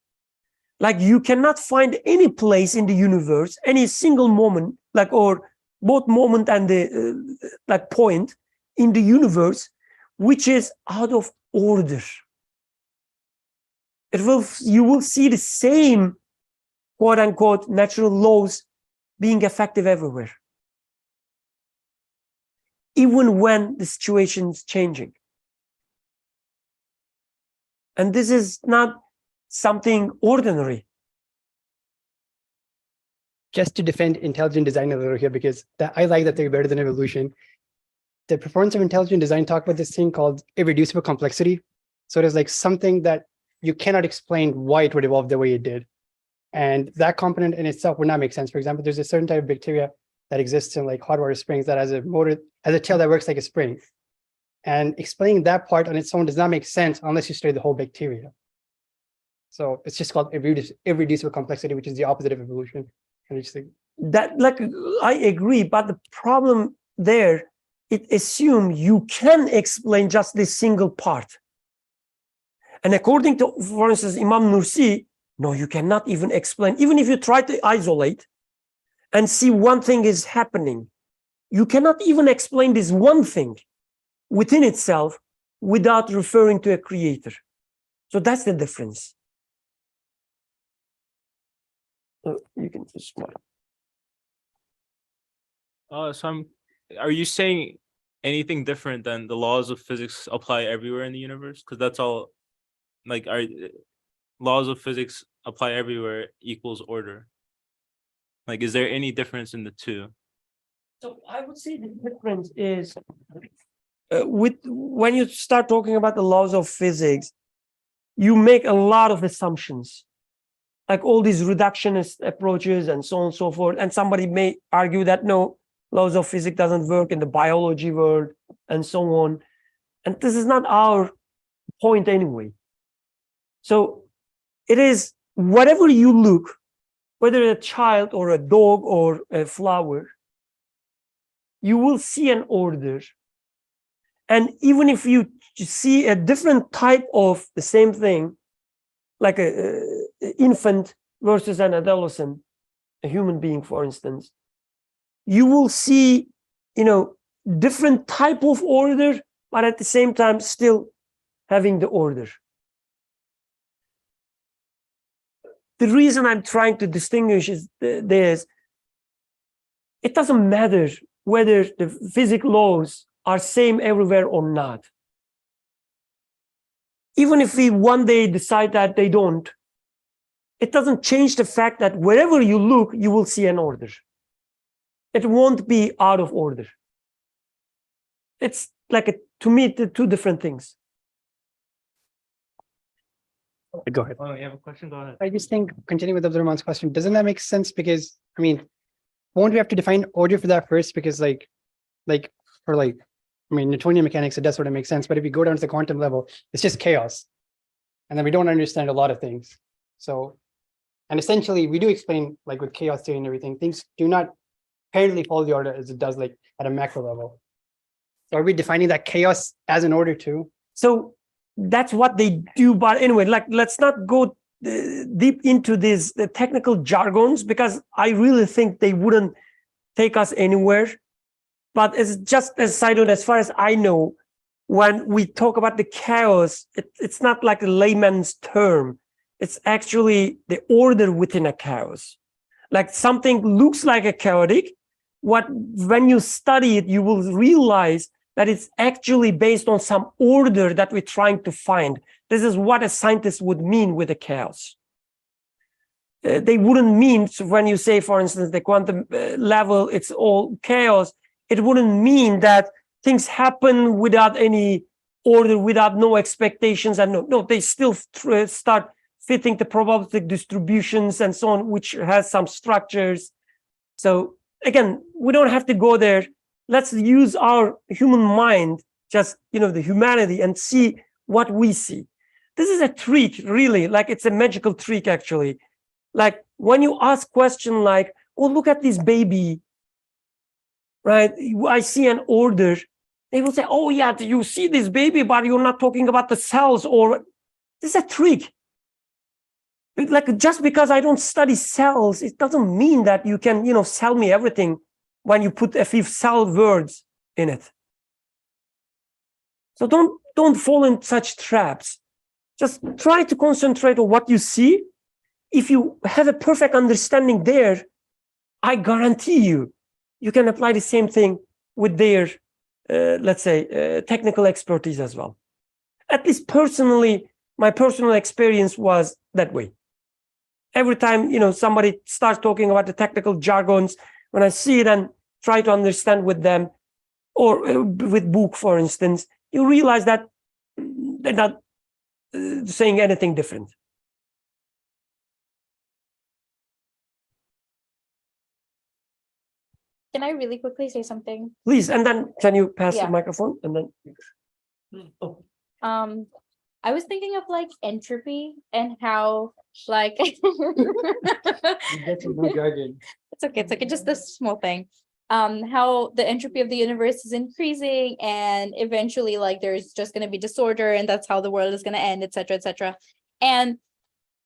Like you cannot find any place in the universe, any single moment, or both moment and the point in the universe, which is out of order. You will see the same quote unquote natural laws being effective everywhere, even when the situation is changing. And this is not something ordinary. Just to defend intelligent design a little here, because I like that they're better than evolution. The proponents of intelligent design talk about this thing called irreducible complexity. So it is like something that you cannot explain why it would evolve the way it did. And that component in itself would not make sense. For example, there's a certain type of bacteria that exists in like hot water springs that has a tail that works like a spring. And explaining that part on its own does not make sense unless you study the whole bacteria. So it's just called irreducible complexity, which is the opposite of evolution. And it's like that, I agree, but the problem there, it assumes you can explain just this single part. And according to, for instance, Imam Nursi, no, you cannot even explain. Even if you try to isolate and see one thing is happening, you cannot even explain this one thing within itself without referring to a creator. So that's the difference. You can just are you saying anything different than the laws of physics apply everywhere in the universe? Because that's all, laws of physics apply everywhere equals order. Is there any difference in the two? So I would say the difference is when you start talking about the laws of physics, you make a lot of assumptions, like all these reductionist approaches and so on and so forth. And somebody may argue that no, laws of physics doesn't work in the biology world and so on. And this is not our point anyway. So it is whatever you look, whether a child or a dog or a flower, you will see an order. And even if you see a different type of the same thing, like an infant versus an adolescent, a human being, for instance, you will see, different type of order, but at the same time still having the order. The reason I'm trying to distinguish is this. It doesn't matter whether the physics laws are same everywhere or not. Even if we one day decide that they don't, it doesn't change the fact that wherever you look, you will see an order. It won't be out of order. It's like, to me, the two different things. Go ahead. Oh, you have a question? Go ahead. I just think, continuing with Abdurrahman's question, doesn't that make sense? Because, I mean, won't we have to define order for that first? Because Newtonian mechanics, it does sort of make sense. But if you go down to the quantum level, it's just chaos. And then we don't understand a lot of things. So, and essentially we do explain, like with chaos theory and everything, things do not apparently follow the order as it does like at a macro level. So are we defining that chaos as an order too? So that's what they do. But anyway, let's not go deep into the technical jargons, because I really think they wouldn't take us anywhere. But it's just a side note, as far as I know, when we talk about the chaos, it's not like a layman's term. It's actually the order within a chaos. Like something looks like a chaotic, when you study it, you will realize that it's actually based on some order that we're trying to find. This is what a scientist would mean with a chaos. They wouldn't mean, so when you say, for instance, the quantum level, it's all chaos, it wouldn't mean that things happen without any order, without no expectations, and no, they still start fitting the probabilistic distributions and so on, which has some structures. So again, we don't have to go there. Let's use our human mind, just, the humanity, and see what we see. This is a trick, really, like it's a magical trick, actually. Like when you ask question like, oh, look at this baby, right? I see an order. They will say, oh yeah, you see this baby, but you're not talking about the cells. Or this is a trick. Like, just because I don't study cells, it doesn't mean that you can, sell me everything when you put a few cell words in it. So don't fall in such traps. Just try to concentrate on what you see. If you have a perfect understanding there, I guarantee you can apply the same thing with their, let's say, technical expertise as well. At least personally, my personal experience was that way. Every time, somebody starts talking about the technical jargons, when I see it and try to understand with them, or with book, for instance, you realize that they're not saying anything different. Can I really quickly say something? Please, and then can you pass Yeah. the microphone? And then, oh. I was thinking of like entropy and how like That's a new jargon. it's okay, just this small thing. How the entropy of the universe is increasing, and eventually like there's just gonna be disorder, and that's how the world is gonna end, etc., etc. And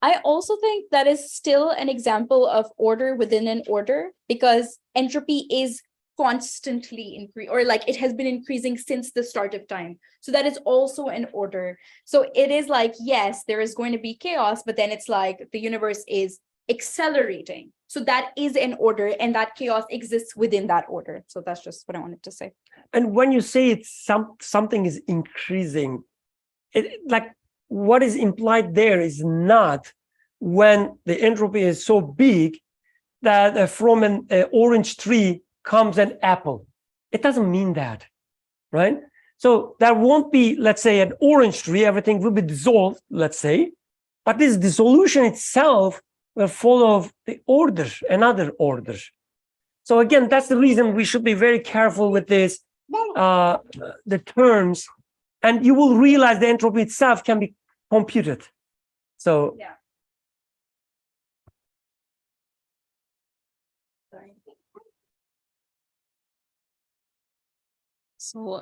I also think that is still an example of order within an order, because entropy is constantly increasing, or like it has been increasing since the start of time. So that is also an order. So it is like, yes, there is going to be chaos, but then it's like the universe is accelerating. So that is an order, and that chaos exists within that order. So that's just what I wanted to say. And when you say it's something is increasing, like what is implied there is not when the entropy is so big that from an orange tree comes an apple. It doesn't mean that, right? So there won't be, let's say, an orange tree, everything will be dissolved, let's say, but this dissolution itself will follow the order, another order. So again, that's the reason we should be very careful with this, the terms, and you will realize the entropy itself can be computed. So Yeah. So,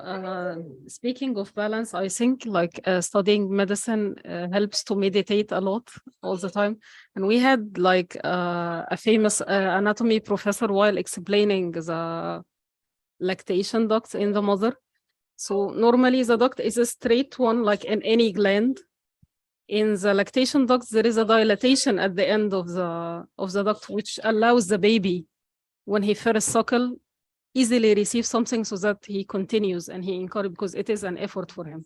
speaking of balance, I think like studying medicine helps to meditate a lot all the time. And we had like a famous anatomy professor while explaining the lactation ducts in the mother. So normally the duct is a straight one, like in any gland. In the lactation ducts, there is a dilatation at the end of the duct, which allows the baby, when he first suckle, easily receive something so that he continues and he encourages, because it is an effort for him.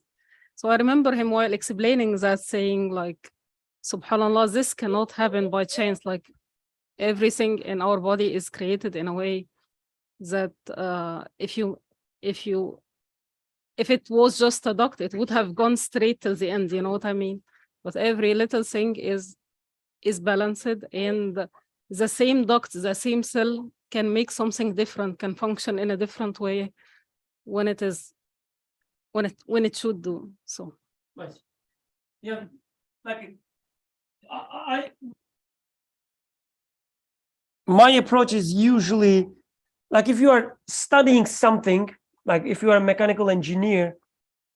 So I remember him while explaining that, saying like, subhanallah, this cannot happen by chance. Like everything in our body is created in a way that if it was just a duct, it would have gone straight till the end, you know what I mean? But every little thing is balanced, and the same duct, the same cell can make something different, can function in a different way when it should do so. Right. Yeah, like my approach is usually like if you are studying something, like if you are a mechanical engineer,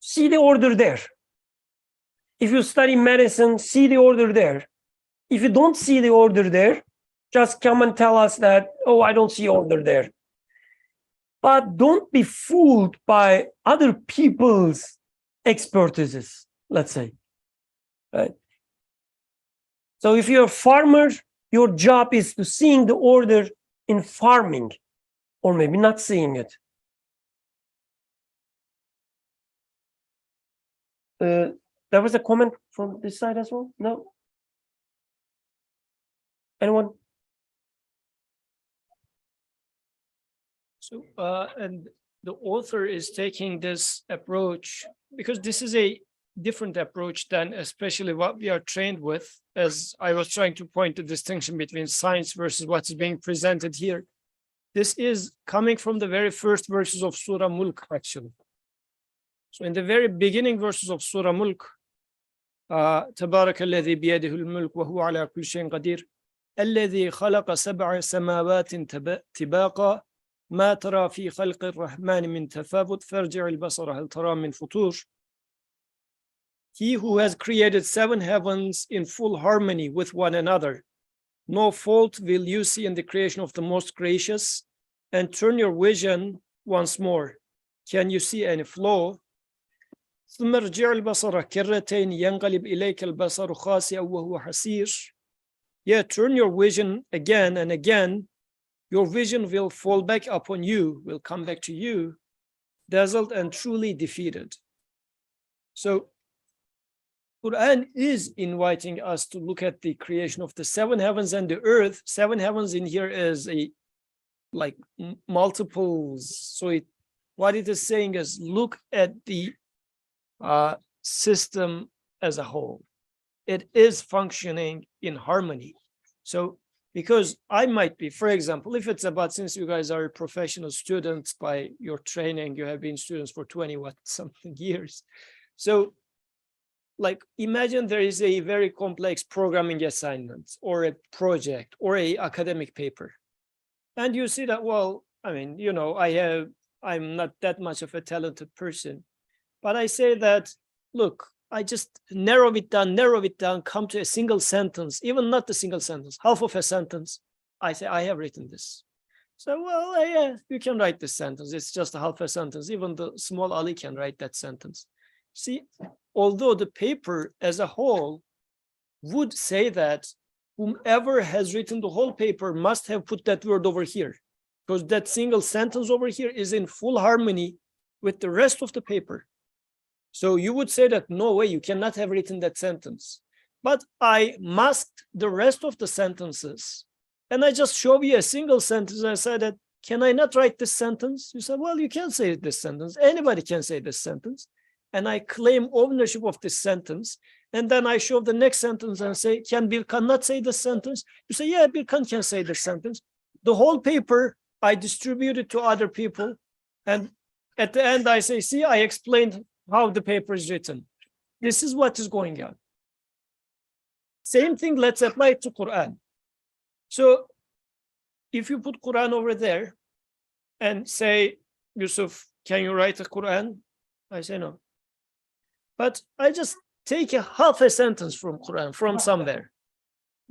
see the order there. If you study medicine, see the order there. If you don't see the order there, just come and tell us that, oh, I don't see order there. But don't be fooled by other people's expertises, let's say. Right? So if you're a farmer, your job is to seeing the order in farming, or maybe not seeing it. There was a comment from this side as well? No? Anyone? So, and the author is taking this approach because this is a different approach than especially what we are trained with, as I was trying to point the distinction between science versus what's being presented here. This is coming from the very first verses of Surah Mulk, actually. So in the very beginning verses of Surah Mulk, تبارك الذي بيده الملك وهو على كل شيء قدير الذي خلق سبع سماوات طباقا ما ترى في خلق الرحمن من تفاوت فارجع البصر هل ترى من فطور. He who has created 7 heavens in full harmony with one another, no fault will you see in the creation of the most gracious, and turn your vision once more. Can you see any flaw? ثم ارجع البصر كرتين ينقلب إليك البصر خاسئا وهو حسير. Yeah, turn your vision again and again. Your vision will fall back upon you, will come back to you, dazzled and truly defeated. So, Quran is inviting us to look at the creation of the 7 heavens and the earth. 7 heavens in here is a like multiples. So what it is saying is look at the system as a whole. It is functioning in harmony. So because I might be, for example, if it's about, since you guys are professional students by your training, you have been students for 20 something years. So like imagine there is a very complex programming assignment or a project or a academic paper. And you see that, well, I mean, you know, I'm not that much of a talented person, but I say that, look, I just narrow it down, come to a single sentence, even not the single sentence, half of a sentence. I say, I have written this. So, well, yeah, you can write this sentence. It's just a half a sentence. Even the small Ali can write that sentence. See, although the paper as a whole would say that whomever has written the whole paper must have put that word over here, because that single sentence over here is in full harmony with the rest of the paper. So you would say that, no way, you cannot have written that sentence. But I masked the rest of the sentences. And I just show you a single sentence. I said that, can I not write this sentence? You said, well, you can say this sentence. Anybody can say this sentence. And I claim ownership of this sentence. And then I show the next sentence and say, can Bill Khan not say this sentence? You say, yeah, Bill Khan can say this sentence. The whole paper, I distribute it to other people. And at the end, I say, see, I explained how the paper is written. This is what is going on. Same thing, let's apply it to Quran. So if you put Quran over there and say, Yusuf, can you write a Quran? I say no. But I just take a half a sentence from Quran from somewhere.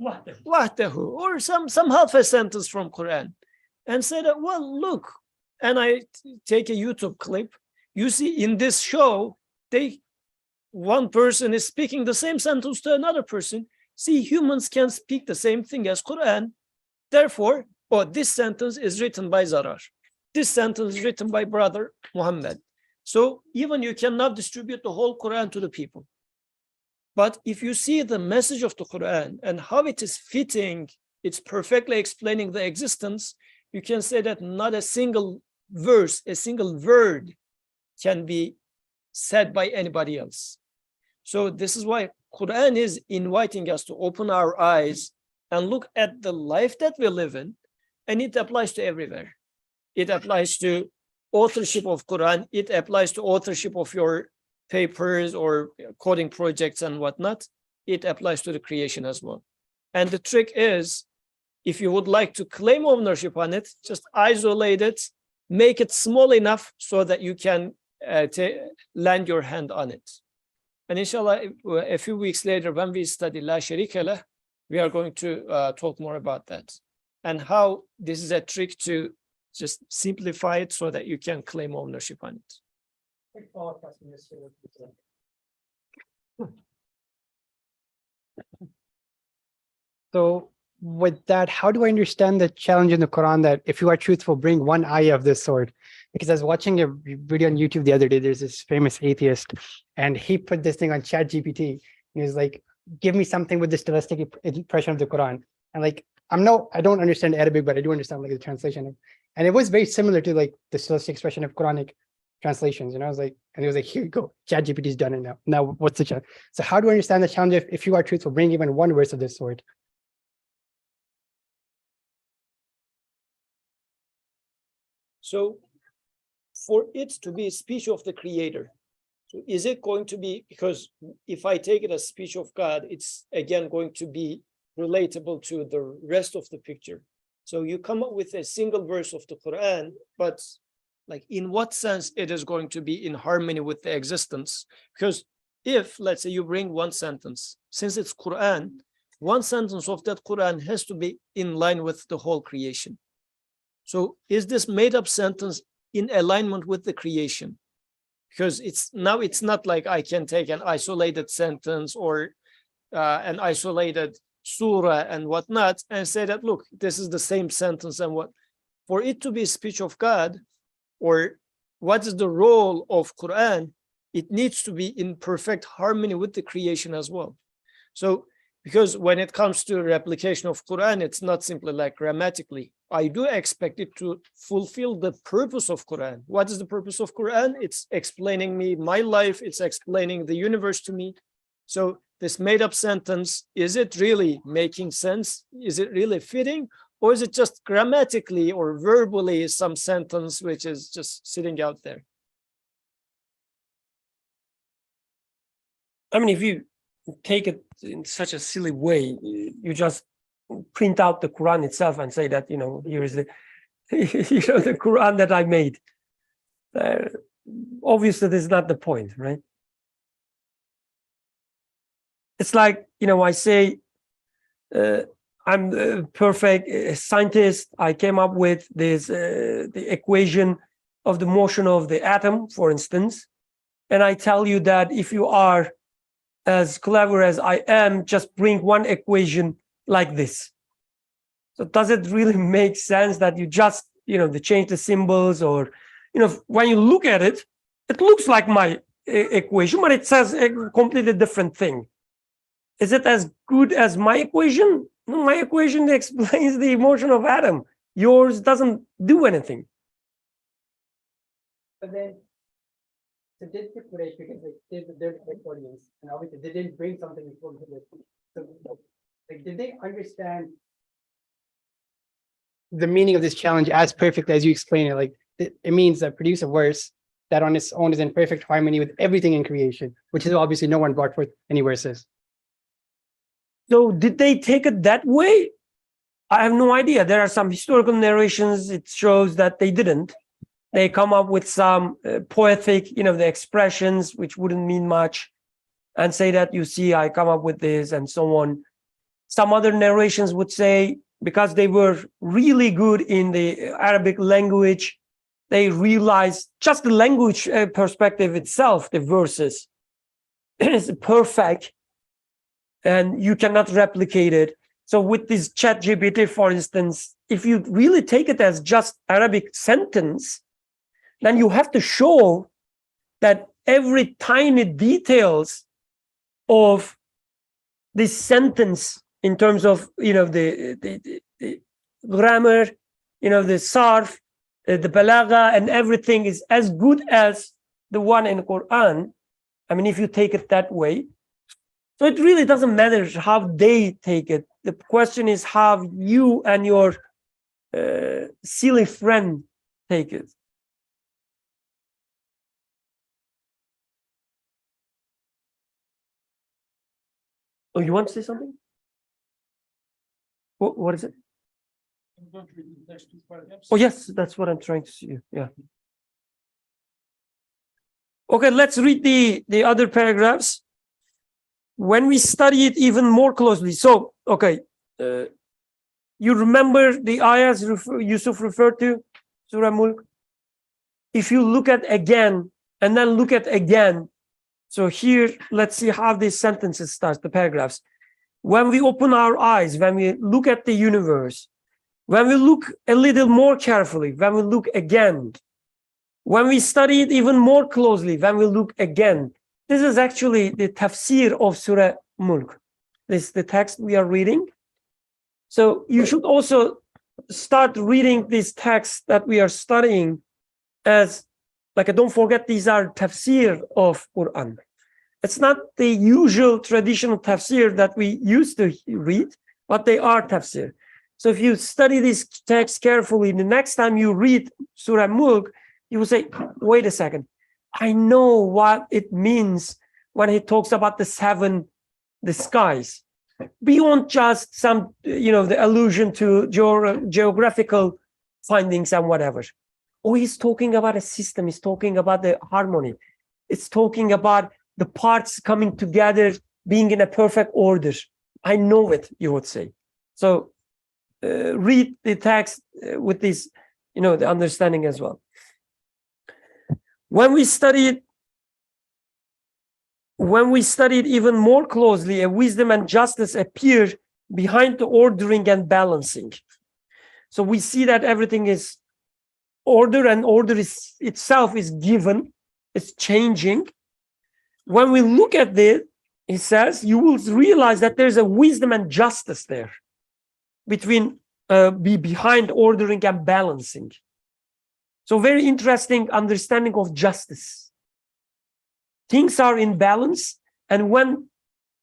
Wahdahu, or some half a sentence from Quran, and say that, well, look, and I take a YouTube clip. You see, in this show, one person is speaking the same sentence to another person. See, humans can speak the same thing as Quran. Therefore, this sentence is written by Zarar. This sentence is written by brother Muhammad. So even you cannot distribute the whole Quran to the people. But if you see the message of the Quran and how it is fitting, it's perfectly explaining the existence, you can say that not a single verse, a single word can be said by anybody else. So this is why Quran is inviting us to open our eyes and look at the life that we live in, and it applies to everywhere. It applies to authorship of Quran. It applies to authorship of your papers or coding projects and whatnot. It applies to the creation as well. And the trick is, if you would like to claim ownership on it, just isolate it, make it small enough so that you can land your hand on it. And inshallah, a few weeks later, when we study La Sharika Lah, we are going to talk more about that and how this is a trick to just simplify it so that you can claim ownership on it. So with that, how do I understand the challenge in the Quran that if you are truthful, bring one ayah of this sort? Because I was watching a video on YouTube the other day, there's this famous atheist, and he put this thing on ChatGPT, and he was like, give me something with the stylistic impression of the Quran. And like, I don't understand Arabic, but I do understand like the translation. And it was very similar to like the stylistic expression of Quranic translations. And I was like, and he was like, here you go, ChatGPT's done it now. Now what's the challenge? So how do I understand the challenge if you are truthful, bring even one verse of this sort? So for it to be a speech of the creator, so is it going to be, because if I take it as speech of God, it's again going to be relatable to the rest of the picture. So you come up with a single verse of the Quran, but like in what sense it is going to be in harmony with the existence? Because if, let's say, you bring one sentence, since it's Quran, one sentence of that Quran has to be in line with the whole creation. So is this made up sentence in alignment with the creation? Because it's not like I can take an isolated sentence or an isolated surah and whatnot and say that, look, this is the same sentence and what. For it to be a speech of God, or what is the role of Quran, it needs to be in perfect harmony with the creation as well. So because when it comes to replication of Quran, it's not simply like grammatically. I do expect it to fulfill the purpose of Quran. What is the purpose of Quran? It's explaining me my life. It's explaining the universe to me. So this made up sentence, is it really making sense? Is it really fitting? Or is it just grammatically or verbally some sentence which is just sitting out there? I mean, if you take it in such a silly way, you just print out the Quran itself and say that, here is the, the Quran that I made. Obviously, this is not the point, right? It's like, I say, I'm a perfect scientist. I came up with this, the equation of the motion of the atom, for instance. And I tell you that if you are as clever as I am, just bring one equation like this. So does it really make sense that you just, to change the symbols, or, when you look at it, it looks like my equation, but it says a completely different thing. Is it as good as my equation? No, my equation explains the motion of atom. Yours doesn't do anything. But then, so did the Quraysh, because they're the audience, and obviously they didn't bring something important to this. So, like, did they understand the meaning of this challenge as perfectly as you explain it? Like, it means that produce a verse that on its own is in perfect harmony with everything in creation, which is obviously no one brought forth any verses. So did they take it that way? I have no idea. There are some historical narrations. It shows that they didn't. They come up with some poetic, the expressions which wouldn't mean much, and say that, you see, I come up with this and so on. Some other narrations would say, because they were really good in the Arabic language, they realized just the language perspective itself, the verses, is perfect and you cannot replicate it. So with this ChatGPT, for instance, if you really take it as just Arabic sentence, then you have to show that every tiny details of this sentence in terms of, the grammar, the sarf, the balagha, and everything is as good as the one in Quran. I mean, if you take it that way. So it really doesn't matter how they take it. The question is how you and your silly friend take it. Oh, you want to say something? What is it? Oh, yes, that's what I'm trying to see. Yeah. Okay, let's read the other paragraphs. When we study it even more closely. So, okay, you remember the ayahs Yusuf referred to, Surah Mulk? If you look at again, and then look at again. So here, let's see how these sentences start, the paragraphs. When we open our eyes, when we look at the universe, when we look a little more carefully, when we look again, when we study it even more closely, when we look again. This is actually the tafsir of Surah Mulk. This is the text we are reading. So you should also start reading this text that we are studying as, don't forget, these are tafsir of Quran. It's not the usual traditional tafsir that we used to read, but they are tafsir. So if you study this text carefully, the next time you read Surah Mulk, you will say, wait a second, I know what it means when he talks about the skies. Beyond just some, the allusion to geographical findings and whatever. Oh, he's talking about a system. He's talking about the harmony. It's talking about the parts coming together, being in a perfect order. I know it, you would say. So read the text with this, the understanding as well. When we study it even more closely, a wisdom and justice appear behind the ordering and balancing. So we see that everything is order, and order itself is given, it's changing. When we look at this, he says, you will realize that there's a wisdom and justice there behind ordering and balancing. So very interesting understanding of justice. Things are in balance, and when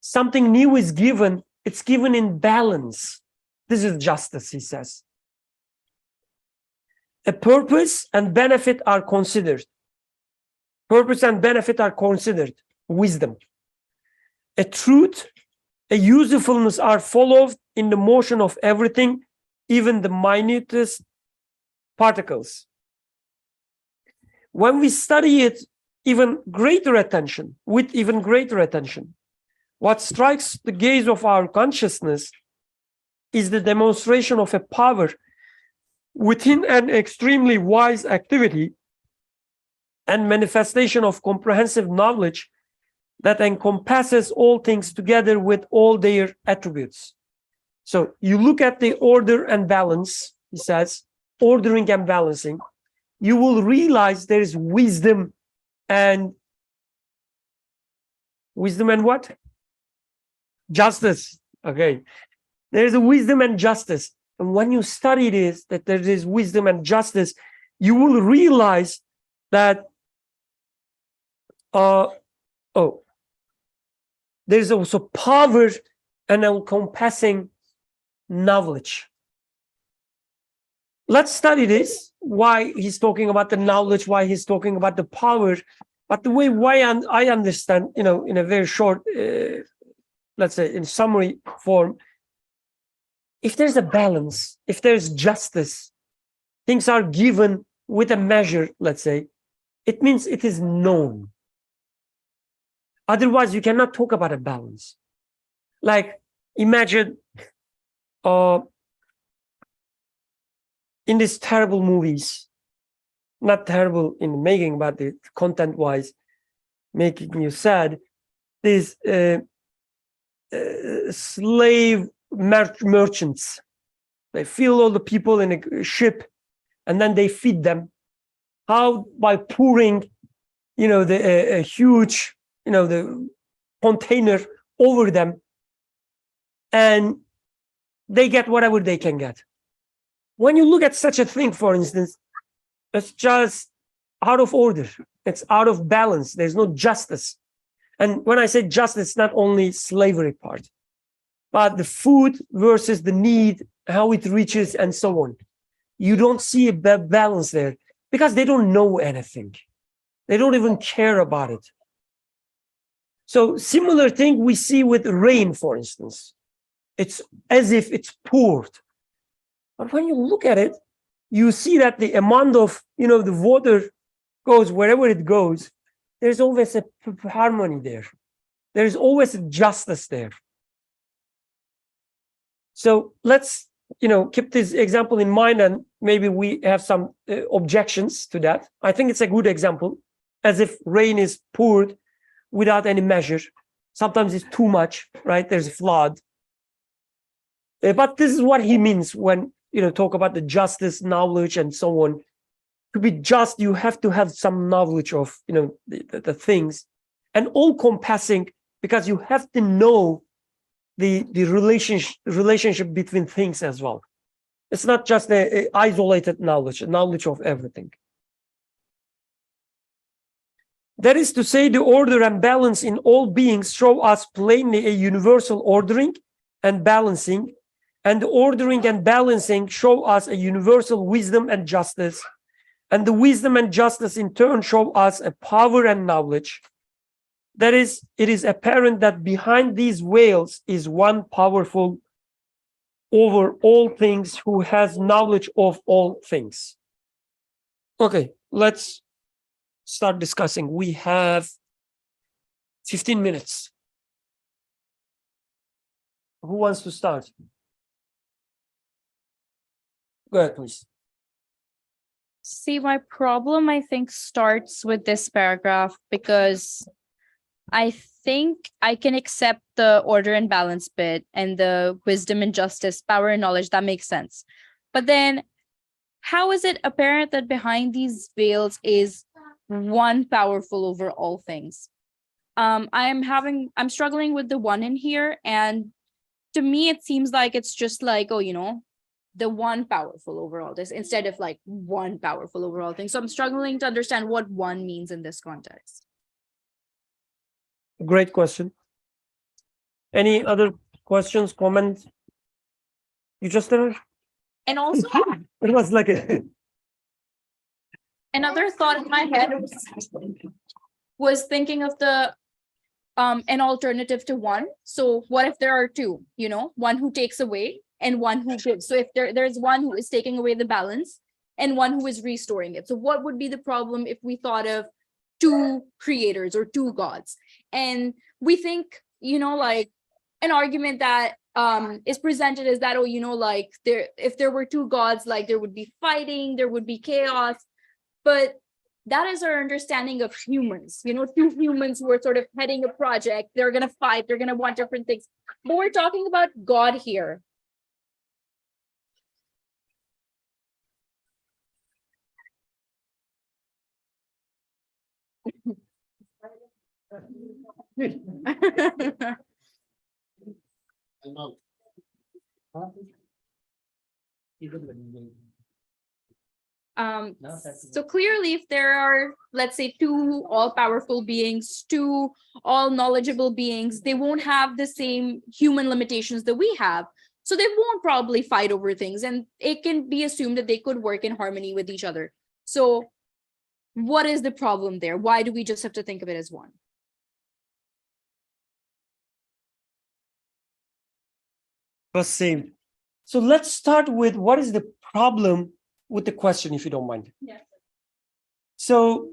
something new is given, it's given in balance. This is justice, he says. A purpose and benefit are considered. Purpose and benefit are considered. Wisdom. A truth, a usefulness are followed in the motion of everything, even the minutest particles. When we study it with even greater attention, what strikes the gaze of our consciousness is the demonstration of a power within an extremely wise activity and manifestation of comprehensive knowledge that encompasses all things together with all their attributes. So you look at the order and balance, he says, ordering and balancing, you will realize there is wisdom and what? Justice. Okay. There is a wisdom and justice. And when you study this, that there is wisdom and justice, you will realize that there's also power and encompassing knowledge. Let's study this, why he's talking about the knowledge, why he's talking about the power. But the way I understand, in a very short, let's say in summary form, if there's a balance, if there's justice, things are given with a measure, let's say, it means it is known. Otherwise, you cannot talk about a balance. Like, imagine in these terrible movies, not terrible in the making, but the content-wise, making you sad, these slave merchants. They fill all the people in a ship, and then they feed them. How? By pouring, a huge, the container over them, and they get whatever they can get. When you look at such a thing, for instance, it's just out of order. It's out of balance. There's no justice. And when I say justice, it's not only slavery part, but the food versus the need, how it reaches, and so on. You don't see a balance there because they don't know anything. They don't even care about it. So similar thing we see with rain, for instance. It's as if it's poured. But when you look at it, you see that the amount of, the water goes wherever it goes. There's always a harmony there. There's always a justice there. So let's, keep this example in mind, and maybe we have some objections to that. I think it's a good example, as if rain is poured without any measure. Sometimes it's too much, right? There's a flood. But this is what he means when, talk about the justice, knowledge, and so on. To be just, you have to have some knowledge of, the things, and all compassing, because you have to know the relationship between things as well. It's not just a isolated knowledge of everything. That is to say, the order and balance in all beings show us plainly a universal ordering and balancing, and the ordering and balancing show us a universal wisdom and justice, and the wisdom and justice in turn show us a power and knowledge. That is, it is apparent that behind these veils is one powerful over all things who has knowledge of all things. Okay, let's start discussing. We have 15 minutes. Who wants to start? Go ahead, please. See, my problem, I think, starts with this paragraph because I think I can accept the order and balance bit and the wisdom and justice, power and knowledge. That makes sense. But then how is it apparent that behind these veils is one powerful over all things? I'm struggling with the one in here. And to me, it seems like it's just like, the one powerful over all this instead of like one powerful over all things. So I'm struggling to understand what one means in this context. Great question. Any other questions, comments? You just did it? And also, It was like another thought in my head was thinking of the an alternative to one. So what if there are two, one who takes away and one who gives? So if there's one who is taking away the balance and one who is restoring it. So what would be the problem if we thought of two creators or two gods? And we think, like an argument that is presented is that, if there were two gods, like there would be fighting, there would be chaos. But that is our understanding of humans, two humans who are sort of heading a project. They're going to fight, they're going to want different things. But we're talking about God here. So clearly, if there are, let's say, two all-powerful beings, two all-knowledgeable beings, they won't have the same human limitations that we have. So they won't probably fight over things, and it can be assumed that they could work in harmony with each other. So what is the problem there? Why do we just have to think of it as one? the same. So let's start with what is the problem with the question, if you don't mind. Yes. So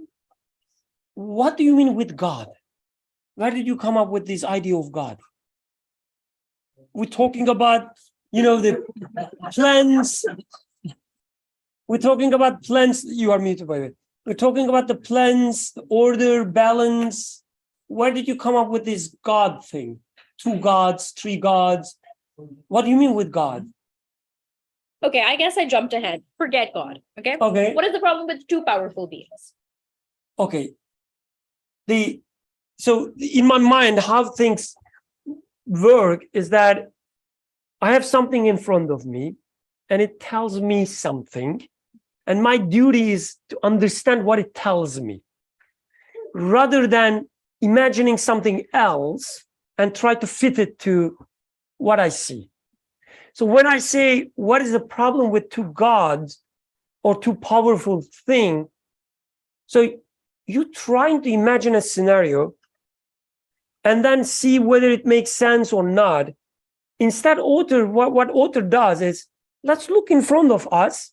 what do you mean with God? Where did you come up with this idea of God? We're talking about, the plans. We're talking about plans. You are muted, by the way. We're talking about the plans, the order, balance. Where did you come up with this God thing? 2 gods, 3 gods. What do you mean with God? Okay, I guess I jumped ahead. Forget God. Okay. Okay. What is the problem with 2 powerful beings? Okay. So in my mind, how things work is that I have something in front of me and it tells me something, and my duty is to understand what it tells me rather than imagining something else and try to fit it to what I see. So when I say, what is the problem with 2 gods or 2 powerful things? So you're trying to imagine a scenario and then see whether it makes sense or not. Instead, what author does is, let's look in front of us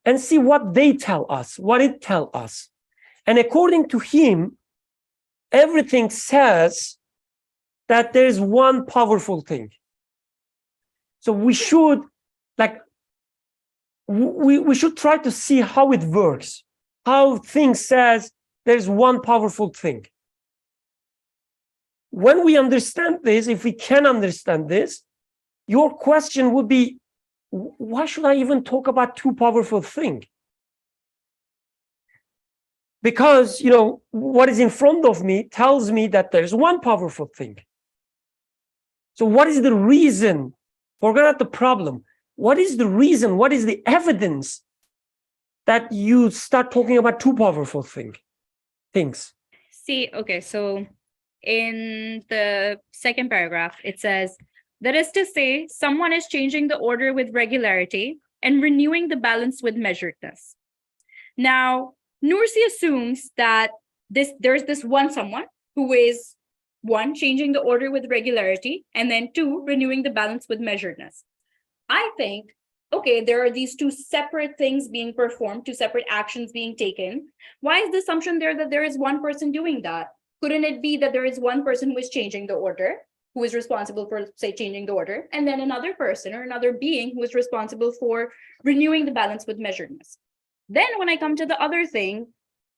and see what they tell us, what it tells us. And according to him, everything says that there's one powerful thing. So we should we should try to see how it works, how things says there's one powerful thing. When we understand this, if we can understand this, your question would be, why should I even talk about 2 powerful things? Because, what is in front of me tells me that there's one powerful thing. So what is the reason? Forget the problem. What is the reason? What is the evidence that you start talking about 2 powerful things? See, okay, so in the second paragraph, it says, that is to say, someone is changing the order with regularity and renewing the balance with measuredness. Now, Nursi assumes that there's this one someone who is 1, changing the order with regularity, and then 2, renewing the balance with measuredness. I think, okay, there are these 2 separate things being performed, 2 separate actions being taken. Why is the assumption there that there is one person doing that? Couldn't it be that there is one person who is changing the order, who is responsible for, say, changing the order, and then another person or another being who is responsible for renewing the balance with measuredness? Then when I come to the other thing,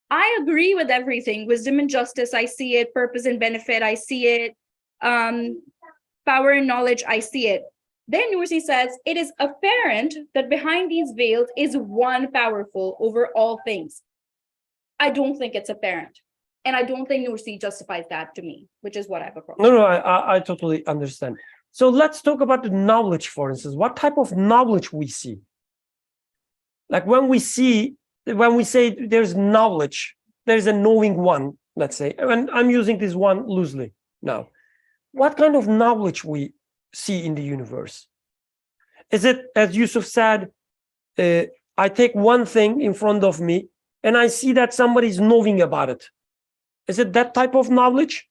I agree with everything. Wisdom and justice, I see it. Purpose and benefit, I see it. Power and knowledge, I see it. Then Nursi says, it is apparent that behind these veils is one powerful over all things. I don't think it's apparent. And I don't think Nursi justifies that to me, which is what I've approached. No, I totally understand. So let's talk about the knowledge, for instance. What type of knowledge we see? Like when we say there's knowledge, there's a knowing one, let's say, and I'm using this one loosely now. What kind of knowledge we see in the universe? Is it, as Yusuf said, I take one thing in front of me and I see that somebody's knowing about it? Is it that type of knowledge?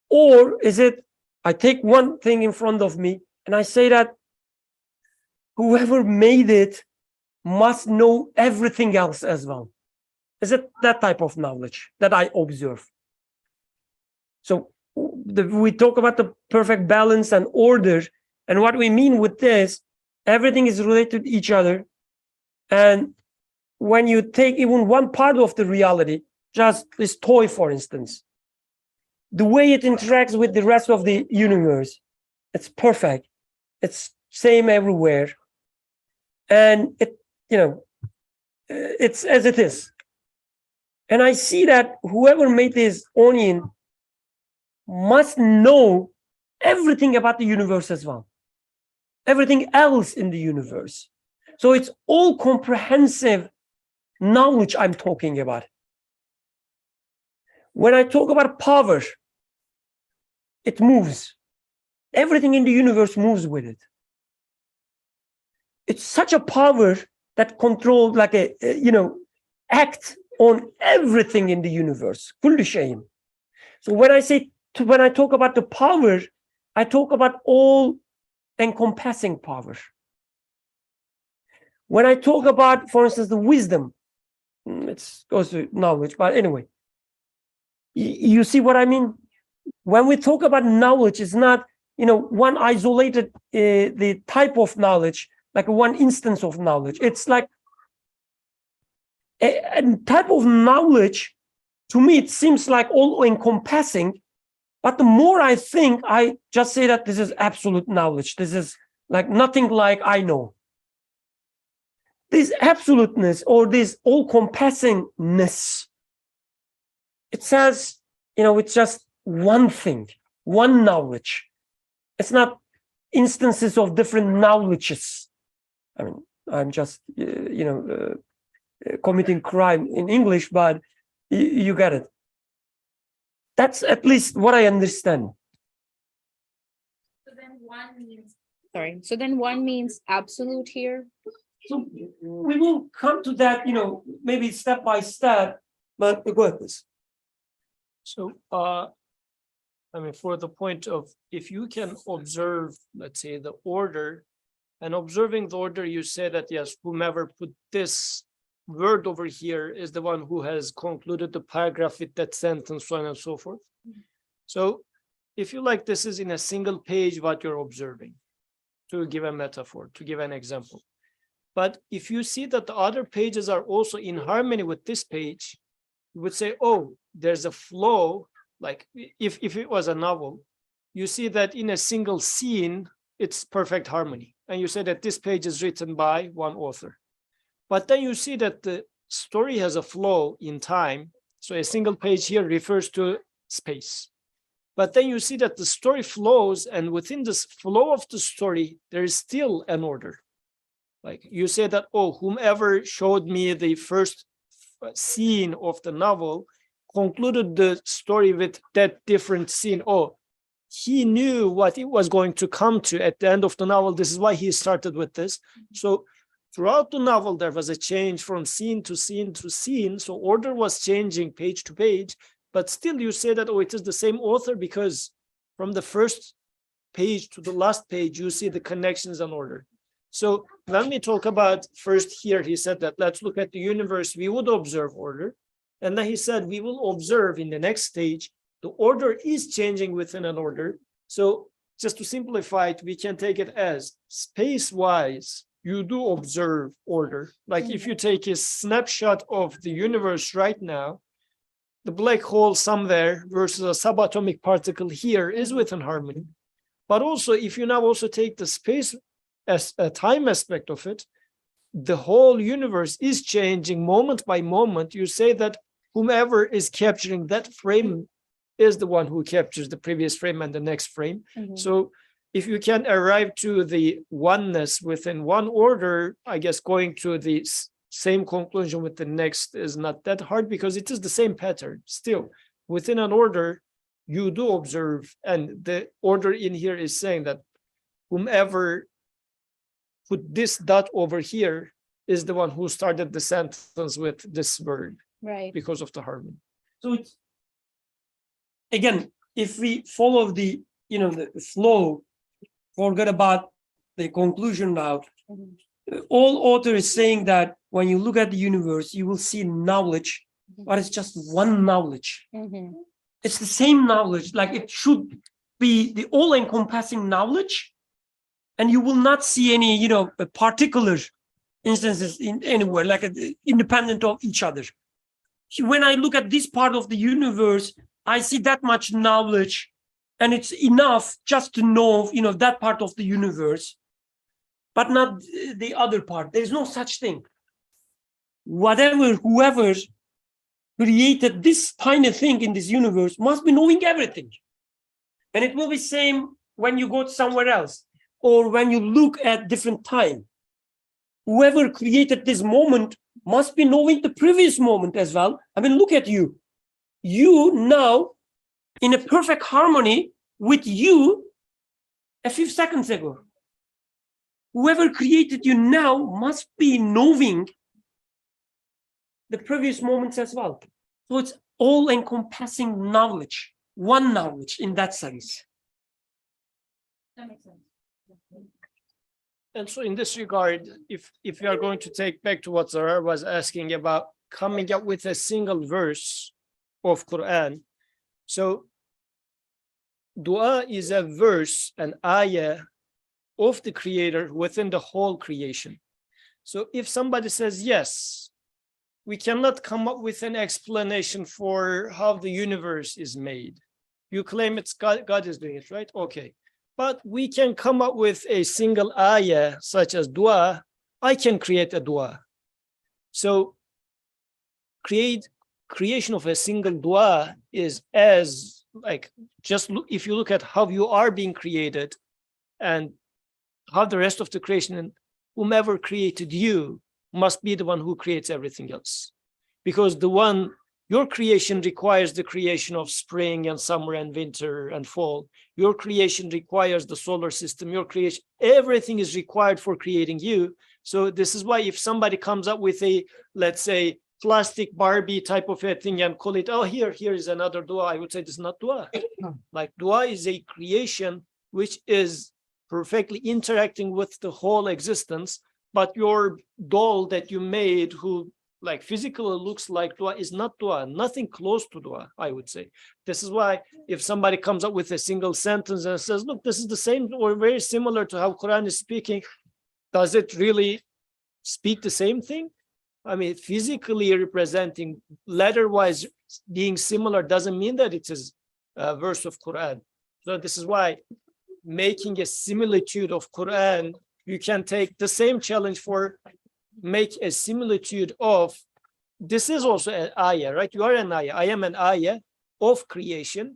Or is it, I take one thing in front of me and I say that whoever made it must know everything else as well? Is it that type of knowledge that I observe? So we talk about the perfect balance and order, and what we mean with this, everything is related to each other. And when you take even one part of the reality, just this toy, for instance, the way it interacts with the rest of the universe, it's perfect. It's same everywhere. And it's as it is. And I see that whoever made this onion must know everything about the universe as well. Everything else in the universe. So it's all comprehensive knowledge I'm talking about. When I talk about power, it moves. Everything in the universe moves with it. It's such a power that controls, like act on everything in the universe. كل شيء. So when I talk about the power, I talk about all encompassing power. When I talk about, for instance, the wisdom It goes to knowledge, but anyway, you see what I mean? When we talk about knowledge, it's not, one isolated the type of knowledge, like one instance of knowledge. It's like a type of knowledge. To me, it seems like all encompassing. But the more I think, I just say that this is absolute knowledge. This is like nothing like I know. This absoluteness or this all-compassingness, it says, it's just one thing, one knowledge. It's not instances of different knowledges. I mean, I'm just, committing crime in English, but you get it. That's at least what I understand. So then one means absolute here. So we will come to that, maybe step by step, but go ahead, please. So, for the point of, if you can observe, let's say, the order, and observing the order, you say that, yes, whomever put this word over here is the one who has concluded the paragraph with that sentence, so on and so forth. So if you like, this is in a single page what you're observing, to give a metaphor, to give an example. But if you see that the other pages are also in harmony with this page, you would say, oh, there's a flow. Like if it was a novel, you see that in a single scene, it's perfect harmony. And you say that this page is written by one author. But then you see that the story has a flow in time. So a single page here refers to space. But then you see that the story flows, and within this flow of the story, there is still an order. Like you say that, oh, whomever showed me the first scene of the novel concluded the story with that different scene. Oh, he knew what it was going to come to at the end of the novel. This is why he started with this. So throughout the novel, there was a change from scene to scene to scene. So order was changing page to page, but still you say that, oh, it is the same author, because from the first page to the last page, you see the connections and order. So when we talk about first here, he said that let's look at the universe, we would observe order. And then he said, we will observe in the next stage, the order is changing within an order. So just to simplify it, we can take it as space-wise, you do observe order. Like if you take a snapshot of the universe right now, the black hole somewhere versus a subatomic particle here is within harmony. But also, if you now also take the space as a time aspect of it, the whole universe is changing moment by moment. You say that whomever is capturing that frame is the one who captures the previous frame and the next frame. So if you can arrive to the oneness within one order, I guess going to the same conclusion with the next is not that hard, because it is the same pattern. Still, within an order, you do observe, and the order in here is saying that whomever put this dot over here is the one who started the sentence with this word, Right. because of the harmony. So it's, again, if we follow the flow, forget about the conclusion now. All author is saying that when you look at the universe, you will see knowledge, but it's just one knowledge. It's the same knowledge, like it should be the all-encompassing knowledge, and you will not see any, particular instances in anywhere, like independent of each other. When I look at this part of the universe, I see that much knowledge, and it's enough just to know, that part of the universe, but not the other part. There's no such thing. Whoever created this tiny thing in this universe must be knowing everything. And it will be same when you go somewhere else, or when you look at different time. Whoever created this moment must be knowing the previous moment as well. I mean, look at you. You now in a perfect harmony with you a few seconds ago. Whoever created you now must be knowing the previous moments as well. So it's all-encompassing knowledge, one knowledge in that sense. That makes sense. And so in this regard, if we are going to take back to what Zarar was asking about coming up with a single verse of Quran. So dua is a verse, an ayah of the creator within the whole creation. So if somebody says, yes, we cannot come up with an explanation for how the universe is made. You claim it's God is doing it, right? Okay. But we can come up with a single ayah such as dua. I can create a dua. So creation of a single dua is as like, just look, if you look at how you are being created and how the rest of the creation and whomever created you must be the one who creates everything else. Because your creation requires the creation of spring and summer and winter and fall. Your creation requires the solar system. Your creation, everything is required for creating you. So this is why if somebody comes up with a, let's say, plastic Barbie type of a thing and call it, oh, here is another dua, I would say this is not dua. Like dua is a creation which is perfectly interacting with the whole existence, but your doll that you made who like physically looks like dua is not dua, nothing close to dua, I would say. This is why if somebody comes up with a single sentence and says, look, this is the same or very similar to how Quran is speaking, does it really speak the same thing? I mean, physically representing, letter-wise being similar doesn't mean that it is a verse of Quran. So this is why making a similitude of Quran, you can take the same challenge for make a similitude of, this is also an ayah, right? You are an ayah. I am an ayah of creation.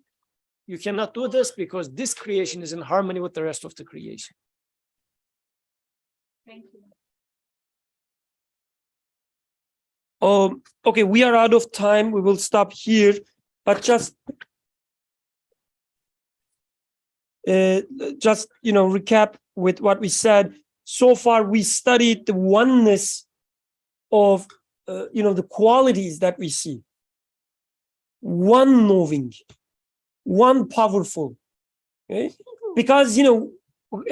You cannot do this because this creation is in harmony with the rest of the creation. Thank you. Okay, we are out of time. We will stop here, but just recap with what we said. So far, we studied the oneness of, the qualities that we see. One knowing, one powerful. Okay? Because,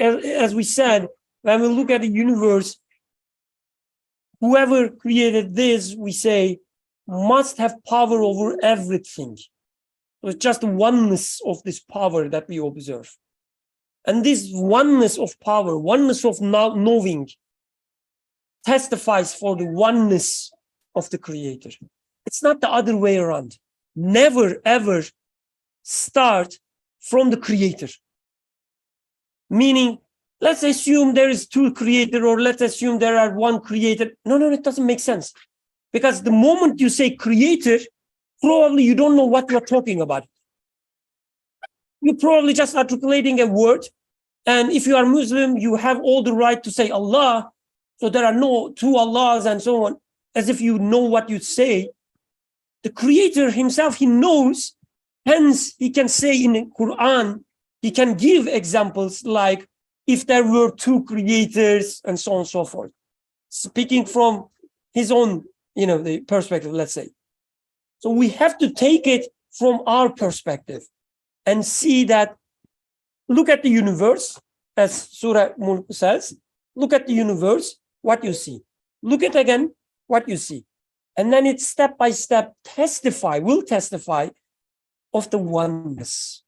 as we said, when we look at the universe, whoever created this, we say, must have power over everything. It's just the oneness of this power that we observe. And this oneness of power, oneness of knowing, testifies for the oneness of the Creator. It's not the other way around. Never, ever start from the Creator. Meaning, let's assume there is two creators, or let's assume there are one creator. No, it doesn't make sense. Because the moment you say creator, probably you don't know what you're talking about. You're probably just articulating a word. And if you are Muslim, you have all the right to say Allah. So there are no two Allahs and so on, as if you know what you say. The Creator himself, he knows. Hence, he can say in the Quran, he can give examples like if there were two creators and so on and so forth. Speaking from his own, the perspective, let's say. So we have to take it from our perspective and see that, look at the universe, as Surah Mulk says, look at the universe, what you see. Look at again what you see. And then it step by step will testify of the oneness,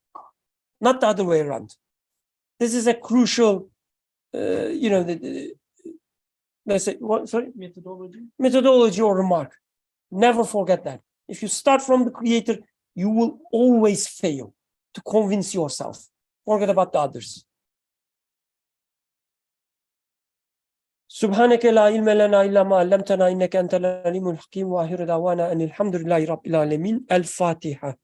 not the other way around. This is a crucial, let's say, methodology or remark. Never forget that. If you start from the Creator, you will always fail to convince yourself. Forget about the others. سبحانك لا علم لنا إلا ما علمتنا إنك أنت العليم الحكيم وآخر دعوانا أن الحمد لله رب العالمين. الفاتحة.